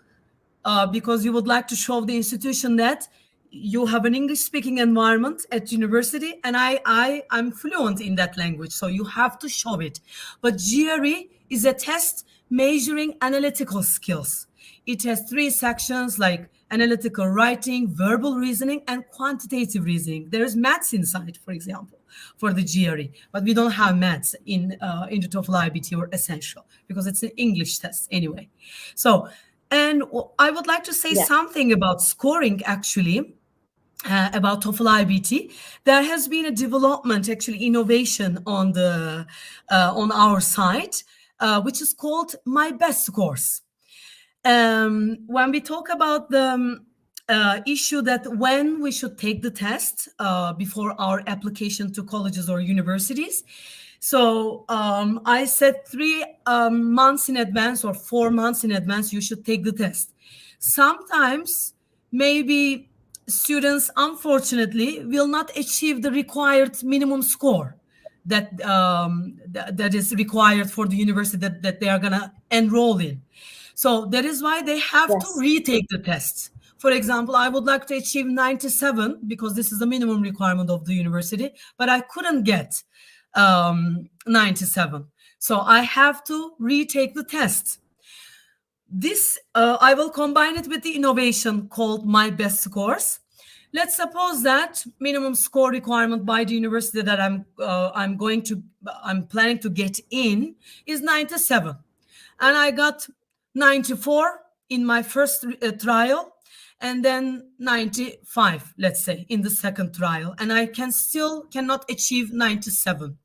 because you would like to show the institution that you have an English-speaking environment at university, and I'm fluent in that language, so you have to show it. But GRE is a test measuring analytical skills. It has 3 sections like analytical writing, verbal reasoning, and quantitative reasoning. There is maths inside, for example, for the GRE, but we don't have maths in the TOEFL IBT or Essential because it's an English test anyway. So, and I would like to say something about scoring actually. About TOEFL IBT, there has been a development, actually innovation on our site, which is called My Best Scores. When we talk about the issue that when we should take the test before our application to colleges or universities, so I said 3 months in advance or 4 months in advance you should take the test. Sometimes maybe students, unfortunately, will not achieve the required minimum score that that is required for the university that they are going to enroll in. So that is why they have to retake the tests. For example, I would like to achieve 97 because this is the minimum requirement of the university, but I couldn't get 97. So I have to retake the test. This, I will combine it with the innovation called My Best Scores. Let's suppose that minimum score requirement by the university that I'm planning to get in is 97, and I got 94 in my first trial, and then 95, let's say, in the second trial, and I cannot achieve 97.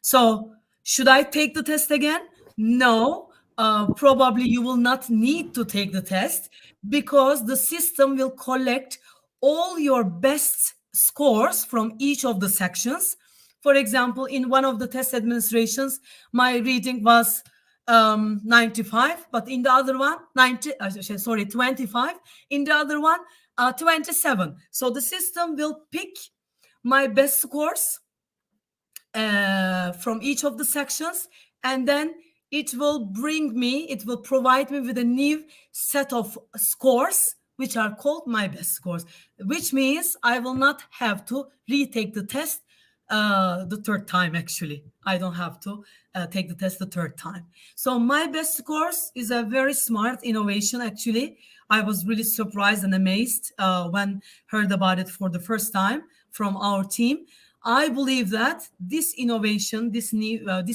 So should I take the test again? No. Probably you will not need to take the test because the system will collect all your best scores from each of the sections. For example, in one of the test administrations, my reading was 95, but in the other one, 25. In the other one, 27. So the system will pick my best scores from each of the sections, and then it will provide me with a new set of scores, which are called My Best Scores, which means I will not have to retake the test the third time, actually. I don't have to take the test the third time. So My Best Scores is a very smart innovation, actually. I was really surprised and amazed when heard about it for the first time from our team. I believe that this innovation, this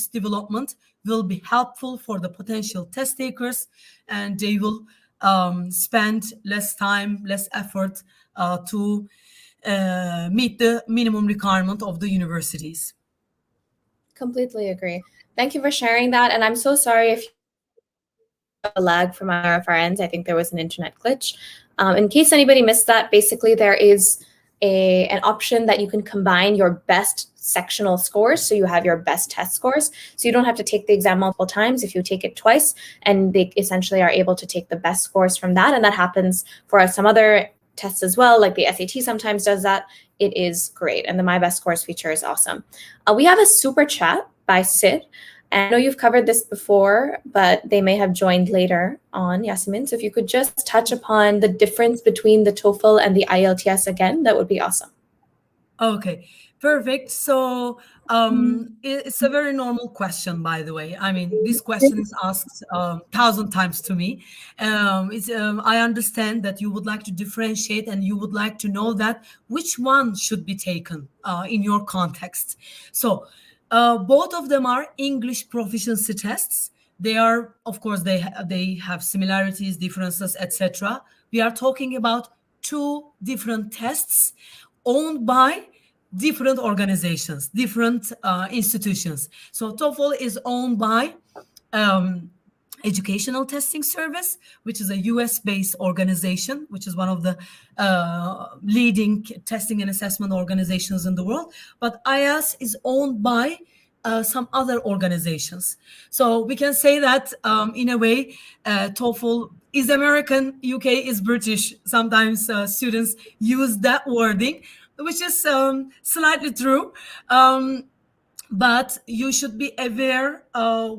development will be helpful for the potential test takers, and they will spend less time, less effort to meet the minimum requirement of the universities. Completely agree. Thank you for sharing that. And I'm so sorry if a lag from our ends. I think there was an internet glitch. In case anybody missed that, basically there is an option that you can combine your best sectional scores, so you have your best test scores, so you don't have to take the exam multiple times if you take it twice, and they essentially are able to take the best scores from that. And that happens for some other tests as well, like the SAT sometimes does that. It is great, and the My Best Scores feature is awesome. We have a super chat by Sid, And I know you've covered this before, but they may have joined later on, Yasemin. So if you could just touch upon the difference between the TOEFL and the IELTS again, that would be awesome. Okay, perfect. So it's a very normal question, by the way. I mean, this question is asked 1,000 times to me. I understand that you would like to differentiate and you would like to know that which one should be taken in your context. So both of them are English proficiency tests. They are, of course, they have similarities, differences, etc. We are talking about two different tests owned by different organizations, different institutions. So TOEFL is owned by Educational Testing Service, which is a US-based organization, which is one of the leading testing and assessment organizations in the world. But IIS is owned by some other organizations. So we can say that in a way, TOEFL is American, UK is British. Sometimes students use that wording, which is slightly true. But you should be aware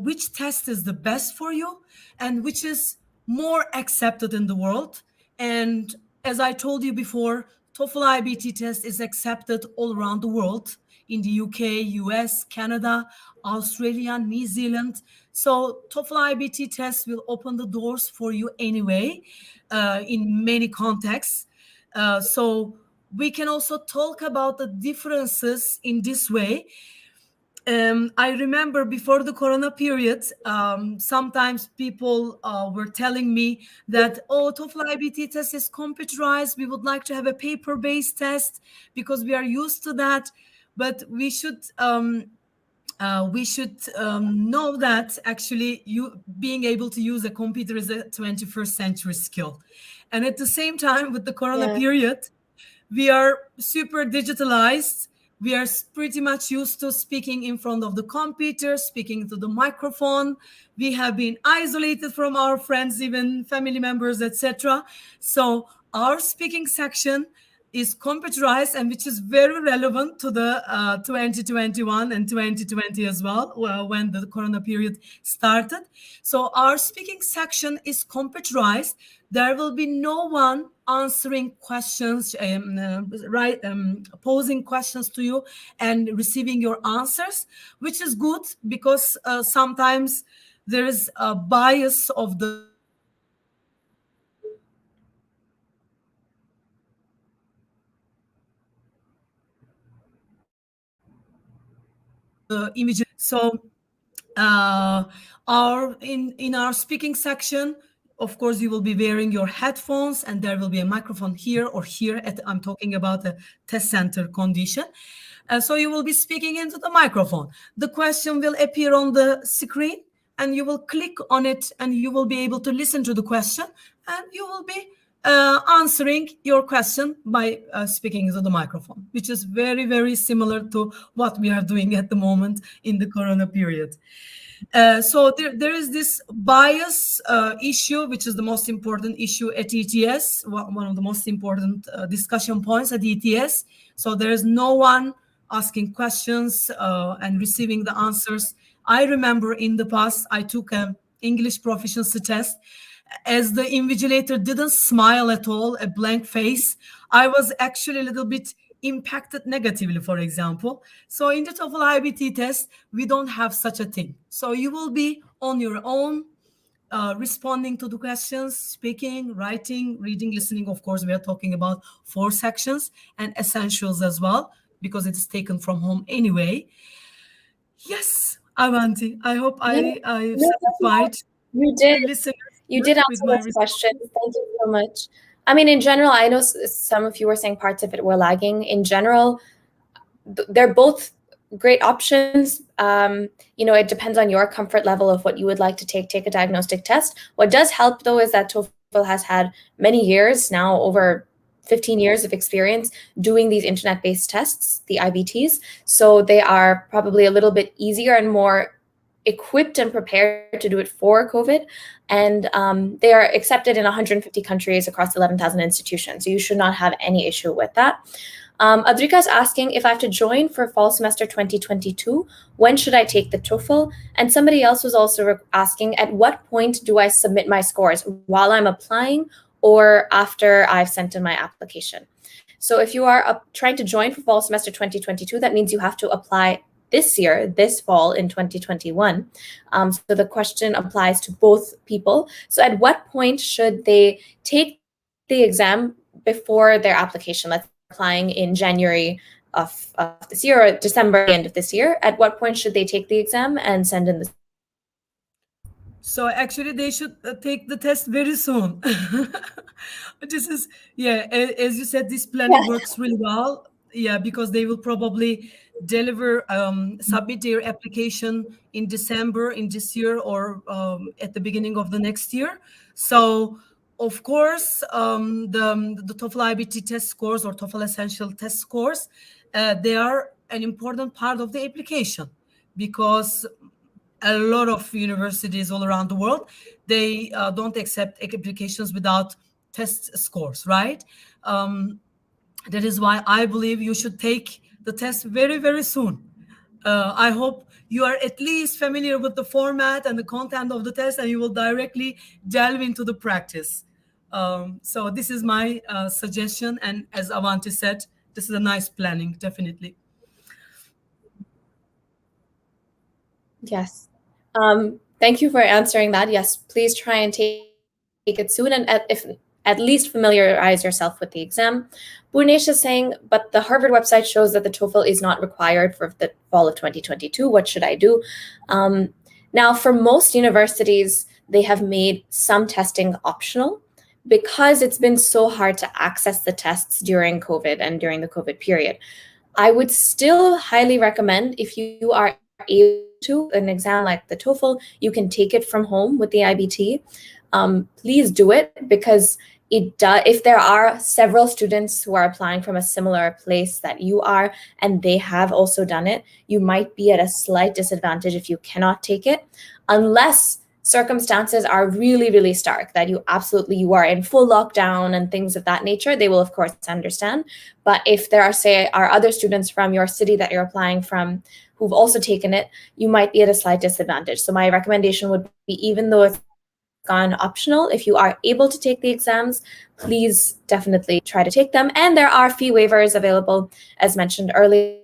which test is the best for you and which is more accepted in the world. And as I told you before, TOEFL IBT test is accepted all around the world, in the UK, US, Canada, Australia, New Zealand. So TOEFL IBT test will open the doors for you anyway, in many contexts. So we can also talk about the differences in this way. I remember before the Corona period, sometimes people were telling me that, oh, TOEFL IBT test is computerized. We would like to have a paper-based test because we are used to that. But we should know that actually being able to use a computer is a 21st century skill. And at the same time, with the Corona period, we are super digitalized. We are pretty much used to speaking in front of the computer, speaking to the microphone. We have been isolated from our friends, even family members, etc. So our speaking section is computerized, and which is very relevant to the 2021 and 2020 as well, when the Corona period started. So our speaking section is computerized. There will be no one answering questions, posing questions to you and receiving your answers, which is good because sometimes there is a bias of the image. So in our speaking section, of course, you will be wearing your headphones and there will be a microphone here or here. I'm talking about a test center condition. So you will be speaking into the microphone. The question will appear on the screen and you will click on it and you will be able to listen to the question and you will be answering your question by speaking into the microphone, which is very, very similar to what we are doing at the moment in the Corona period. So there is this bias issue, which is the most important issue at ETS, one of the most important discussion points at ETS. So there is no one asking questions and receiving the answers. I remember in the past, I took an English proficiency test. As the invigilator didn't smile at all, a blank face, I was actually a little bit impacted negatively, for example. So in the TOEFL IBT test, we don't have such a thing. So you will be on your own, responding to the questions, speaking, writing, reading, listening. Of course, we are talking about 4 sections and essentials as well, because it's taken from home anyway. Yes, Avanti, I hope I've satisfied you did. the listeners. You did answer those questions. Thank you so much. I mean, in general, I know some of you were saying parts of it were lagging. In general, they're both great options. It depends on your comfort level of what you would like to take a diagnostic test. What does help, though, is that TOEFL has had many years now, over 15 years of experience doing these internet-based tests, the IBTs. So they are probably a little bit easier and more equipped and prepared to do it for COVID. And they are accepted in 150 countries across 11,000 institutions. So you should not have any issue with that. Adrika is asking if I have to join for fall semester 2022, when should I take the TOEFL? And somebody else was also asking, at what point do I submit my scores, while I'm applying or after I've sent in my application? So if you are trying to join for fall semester 2022, that means you have to apply this year, this fall in 2021. So the question applies to both people. So at what point should they take the exam before their application? Let's say applying in January of this year or December, end of this year. At what point should they take the exam and send in the? So actually, they should take the test very soon. This is, yeah, as you said, this planning works really well. Yeah, because they will probably deliver, submit their application in December in this year or at the beginning of the next year. So, of course, the TOEFL IBT test scores or TOEFL Essential test scores, they are an important part of the application, because a lot of universities all around the world, they don't accept applications without test scores, right? That is why I believe you should take the test very, very soon. I hope you are at least familiar with the format and the content of the test, and you will directly delve into the practice. So this is my suggestion. And as Avanti said, this is a nice planning, definitely. Yes. Thank you for answering that. Yes, please try and take it soon, and at least familiarize yourself with the exam. Bunesh is saying, but the Harvard website shows that the TOEFL is not required for the fall of 2022. What should I do? Now, for most universities, they have made some testing optional because it's been so hard to access the tests during COVID and during the COVID period. I would still highly recommend, if you are able to, an exam like the TOEFL, you can take it from home with the IBT. Please do it, because if there are several students who are applying from a similar place that you are, and they have also done it, you might be at a slight disadvantage if you cannot take it, unless circumstances are really, really stark, that you are in full lockdown and things of that nature. They will, of course, understand. But if there are other students from your city that you're applying from who've also taken it, you might be at a slight disadvantage. So my recommendation would be, even though it's gone optional, if you are able to take the exams, please definitely try to take them. And there are fee waivers available, as mentioned earlier.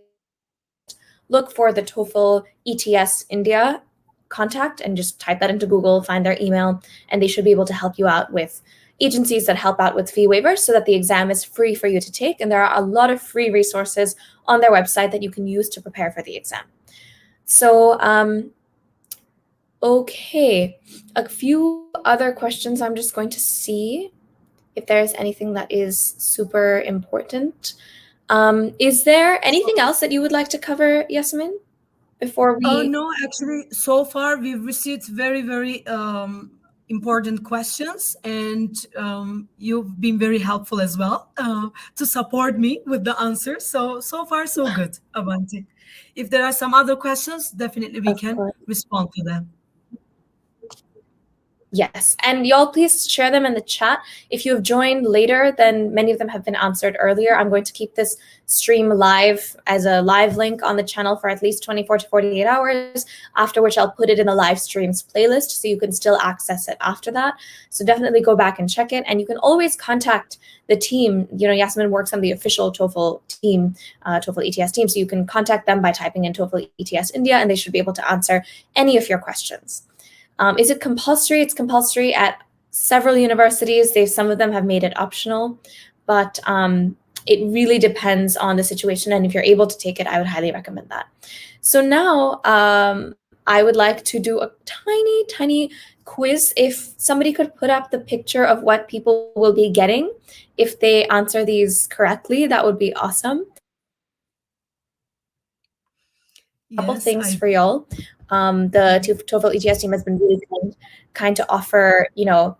Look for the TOEFL ETS India contact and just type that into Google, find their email, and they should be able to help you out with agencies that help out with fee waivers, so that the exam is free for you to take. And there are a lot of free resources on their website that you can use to prepare for the exam. So, okay, a few other questions. I'm just going to see if there's anything that is super important. Is there anything else that you would like to cover, Yasemin, before we? No, actually, so far we've received very, very important questions, and you've been very helpful as well to support me with the answers. So far, so good, Avanti. If there are some other questions, definitely we can respond to them. Yes, and y'all please share them in the chat. If you have joined later, then many of them have been answered earlier. I'm going to keep this stream live as a live link on the channel for at least 24 to 48 hours, after which I'll put it in the live streams playlist, so you can still access it after that. So definitely go back and check it. And you can always contact the team. Yasemin works on the official TOEFL team, TOEFL ETS team, so you can contact them by typing in TOEFL ETS India, and they should be able to answer any of your questions. Is it compulsory? It's compulsory at several universities. Some of them have made it optional, but it really depends on the situation. And if you're able to take it, I would highly recommend that. So now I would like to do a tiny, tiny quiz. If somebody could put up the picture of what people will be getting if they answer these correctly, that would be awesome. Couple things for y'all. The TOEFL ETS team has been really kind to offer, a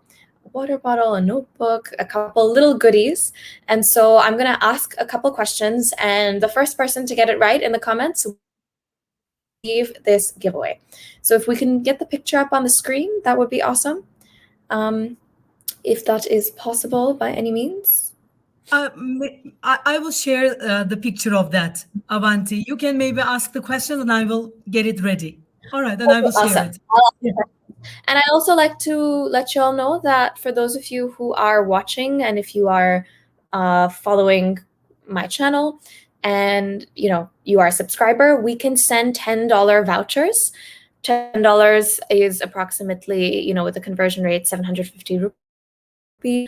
water bottle, a notebook, a couple little goodies. And so I'm going to ask a couple questions, and the first person to get it right in the comments will receive this giveaway. So if we can get the picture up on the screen, that would be awesome. If that is possible by any means. I will share the picture of that, Avanti. You can maybe ask the question and I will get it ready. All right, then I will share Awesome. it. And I also like to let you all know that for those of you who are watching and if you are following my channel and you are a subscriber, we can send $10 vouchers. $10 is approximately, with the conversion rate, 750 rupees,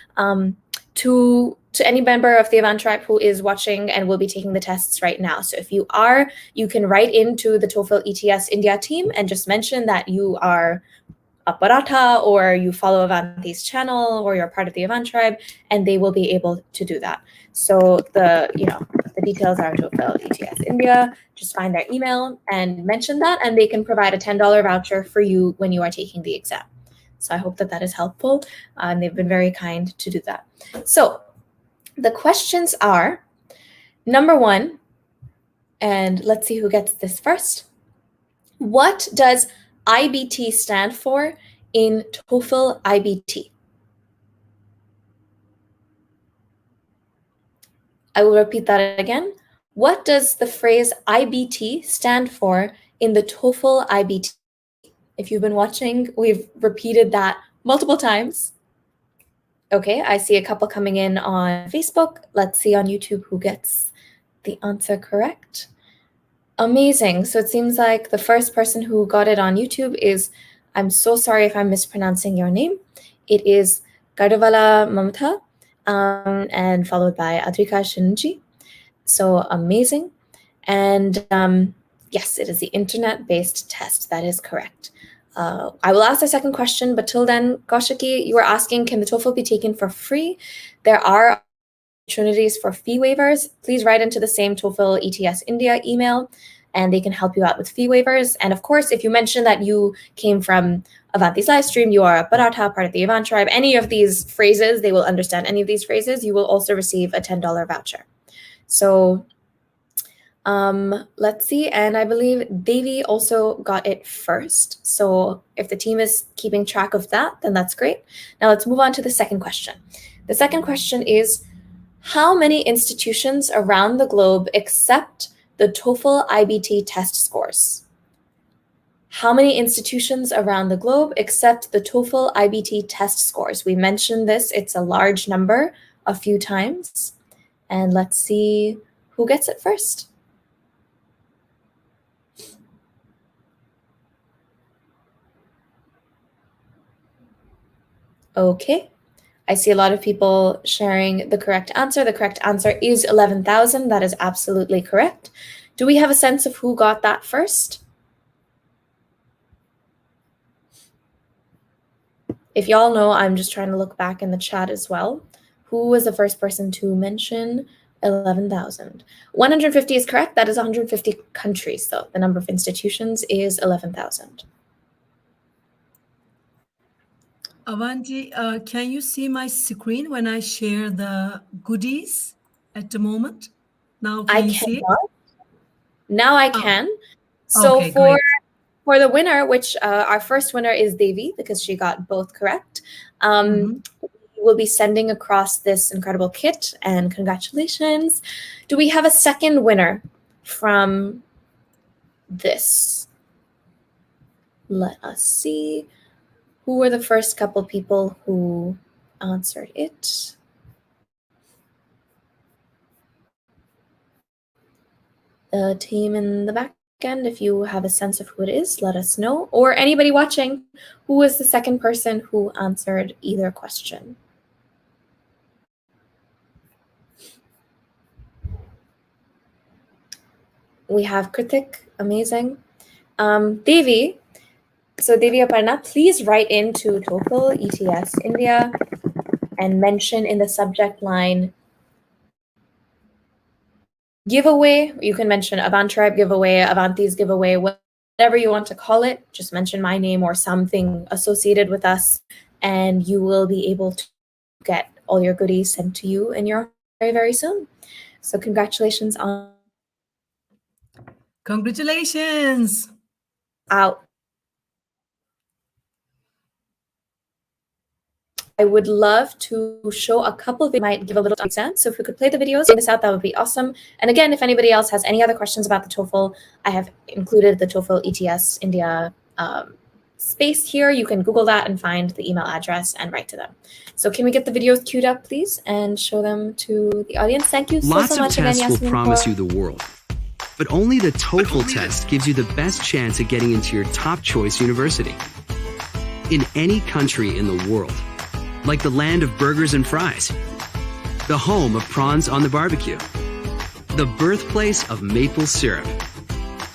to any member of the Avant tribe who is watching and will be taking the tests right now. So if you are, you can write into the TOEFL ETS India team and just mention that you are a Paratha or you follow Avanti's channel or you're part of the Avant tribe, and they will be able to do that. So the details are TOEFL ETS India. Just find their email and mention that, and they can provide a $10 voucher for you when you are taking the exam. So I hope that is helpful, and they've been very kind to do that. So the questions are, number one, and let's see who gets this first. What does IBT stand for in TOEFL IBT? I will repeat that again. What does the phrase IBT stand for in the TOEFL IBT? If you've been watching, we've repeated that multiple times. Okay, I see a couple coming in on Facebook. Let's see on YouTube who gets the answer correct. Amazing. So it seems like the first person who got it on YouTube is, I'm so sorry if I'm mispronouncing your name. It is Gardavala Mamta, and followed by Adrika Shinji. So amazing. And yes, it is the internet-based test. That is correct. I will ask the second question, but till then, Kaushiki, you were asking, can the TOEFL be taken for free? There are opportunities for fee waivers. Please write into the same TOEFL ETS India email, and they can help you out with fee waivers. And of course, if you mention that you came from Avanti's live stream, you are a Paratha, part of the Avant tribe, any of these phrases, they will understand any of these phrases, you will also receive a $10 voucher. So let's see. And I believe Devi also got it first. So if the team is keeping track of that, then that's great. Now let's move on to the second question. The second question is, how many institutions around the globe accept the TOEFL IBT test scores? How many institutions around the globe accept the TOEFL IBT test scores? We mentioned this. It's a large number a few times. And let's see who gets it first. Okay. I see a lot of people sharing the correct answer. The correct answer is 11,000. That is absolutely correct. Do we have a sense of who got that first? If y'all know, I'm just trying to look back in the chat as well. Who was the first person to mention 11,000? 150 is correct. That is 150 countries. So the number of institutions is 11,000. Avanti, can you see my screen when I share the goodies at the moment? Now can you see it? Now I can. So okay, great. For the winner, which our first winner is Devi, because she got both correct, we'll be sending across this incredible kit, and congratulations. Do we have a second winner from this? Let us see. Who were the first couple people who answered it? The team in the back end, if you have a sense of who it is, let us know. Or anybody watching, who was the second person who answered either question? We have Kritik, amazing. Devi, so Devi Aparna, please write into TOEFL ETS India and mention in the subject line giveaway. You can mention Avant Tribe giveaway, Avanti's giveaway, whatever you want to call it. Just mention my name or something associated with us, and you will be able to get all your goodies sent to you in your very, very soon. So congratulations on Congratulations. out. I would love to show a couple of, might give a little exam. So if we could play the videos, send this out, that would be awesome. And again, if anybody else has any other questions about the TOEFL, I have included the TOEFL ETS India space here. You can Google that and find the email address and write to them. So can we get the videos queued up, please, and show them to the audience? Thank you so much again, Yasemin. Lots of tests will promise you the world, but only the TOEFL test gives you the best chance at getting into your top choice university. In any country in the world, like the land of burgers and fries, the home of prawns on the barbecue, the birthplace of maple syrup,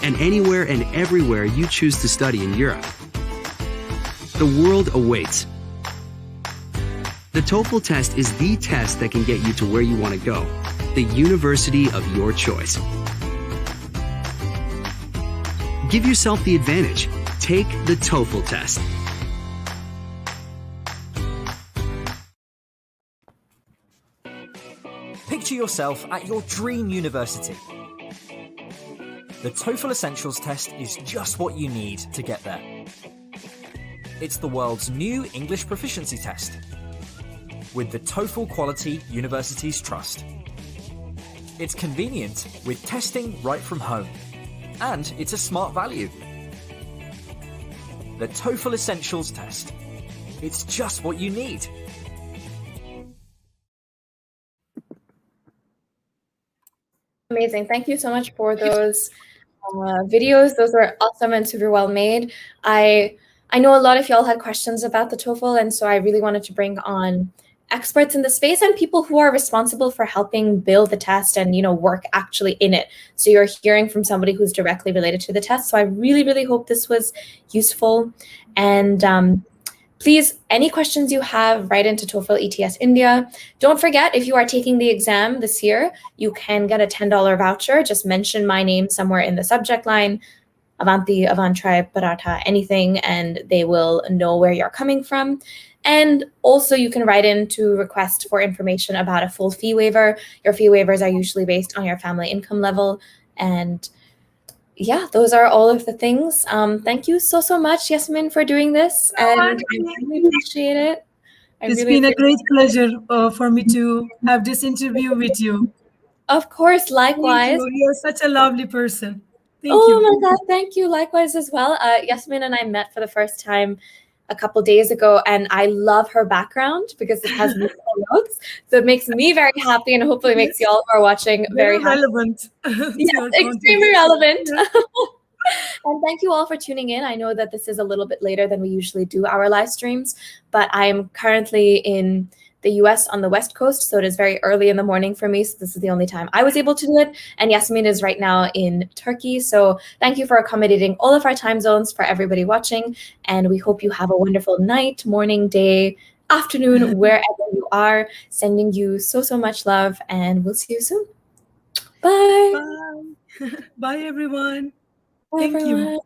and anywhere and everywhere you choose to study in Europe. The world awaits. The TOEFL test is the test that can get you to where you want to go, the university of your choice. Give yourself the advantage. Take the TOEFL test. Picture yourself at your dream university. The TOEFL Essentials test is just what you need to get there. It's the world's new English proficiency test with the TOEFL Quality Universities Trust. It's convenient with testing right from home, and it's a smart value. The TOEFL Essentials test. It's just what you need. Amazing. Thank you so much for those videos. Those were awesome and super well made. I know a lot of y'all had questions about the TOEFL, and so I really wanted to bring on experts in the space and people who are responsible for helping build the test and, you know, work actually in it. So you're hearing from somebody who's directly related to the test. So I really, really hope this was useful. And please, any questions you have, write into TOEFL ETS India. Don't forget, if you are taking the exam this year, you can get a $10 voucher. Just mention my name somewhere in the subject line, Avanti, Avantrai, Paratha, anything, and they will know where you're coming from. And also you can write in to request for information about a full fee waiver. Your fee waivers are usually based on your family income level. And yeah, those are all of the things. Thank you so much, Yasemin, for doing this. And I really appreciate it. It's been a great pleasure for me to have this interview with you. Of course, likewise. You're such a lovely person. Thank you. Oh my God, thank you. Likewise as well. Yasemin and I met for the first time a couple days ago, and I love her background because it has beautiful notes. So it makes me very happy, and hopefully makes y'all who are watching very relevant. Yes, extremely relevant. And thank you all for tuning in. I know that this is a little bit later than we usually do our live streams, but I'm currently in the US on the West Coast, so it is very early in the morning for me. So this is the only time I was able to do it. And Yasemin is right now in Turkey. So thank you for accommodating all of our time zones for everybody watching. And we hope you have a wonderful night, morning, day, afternoon, wherever you are. Sending you so much love, and we'll see you soon. Bye. Bye. Bye, everyone. Bye, Thank everyone. you.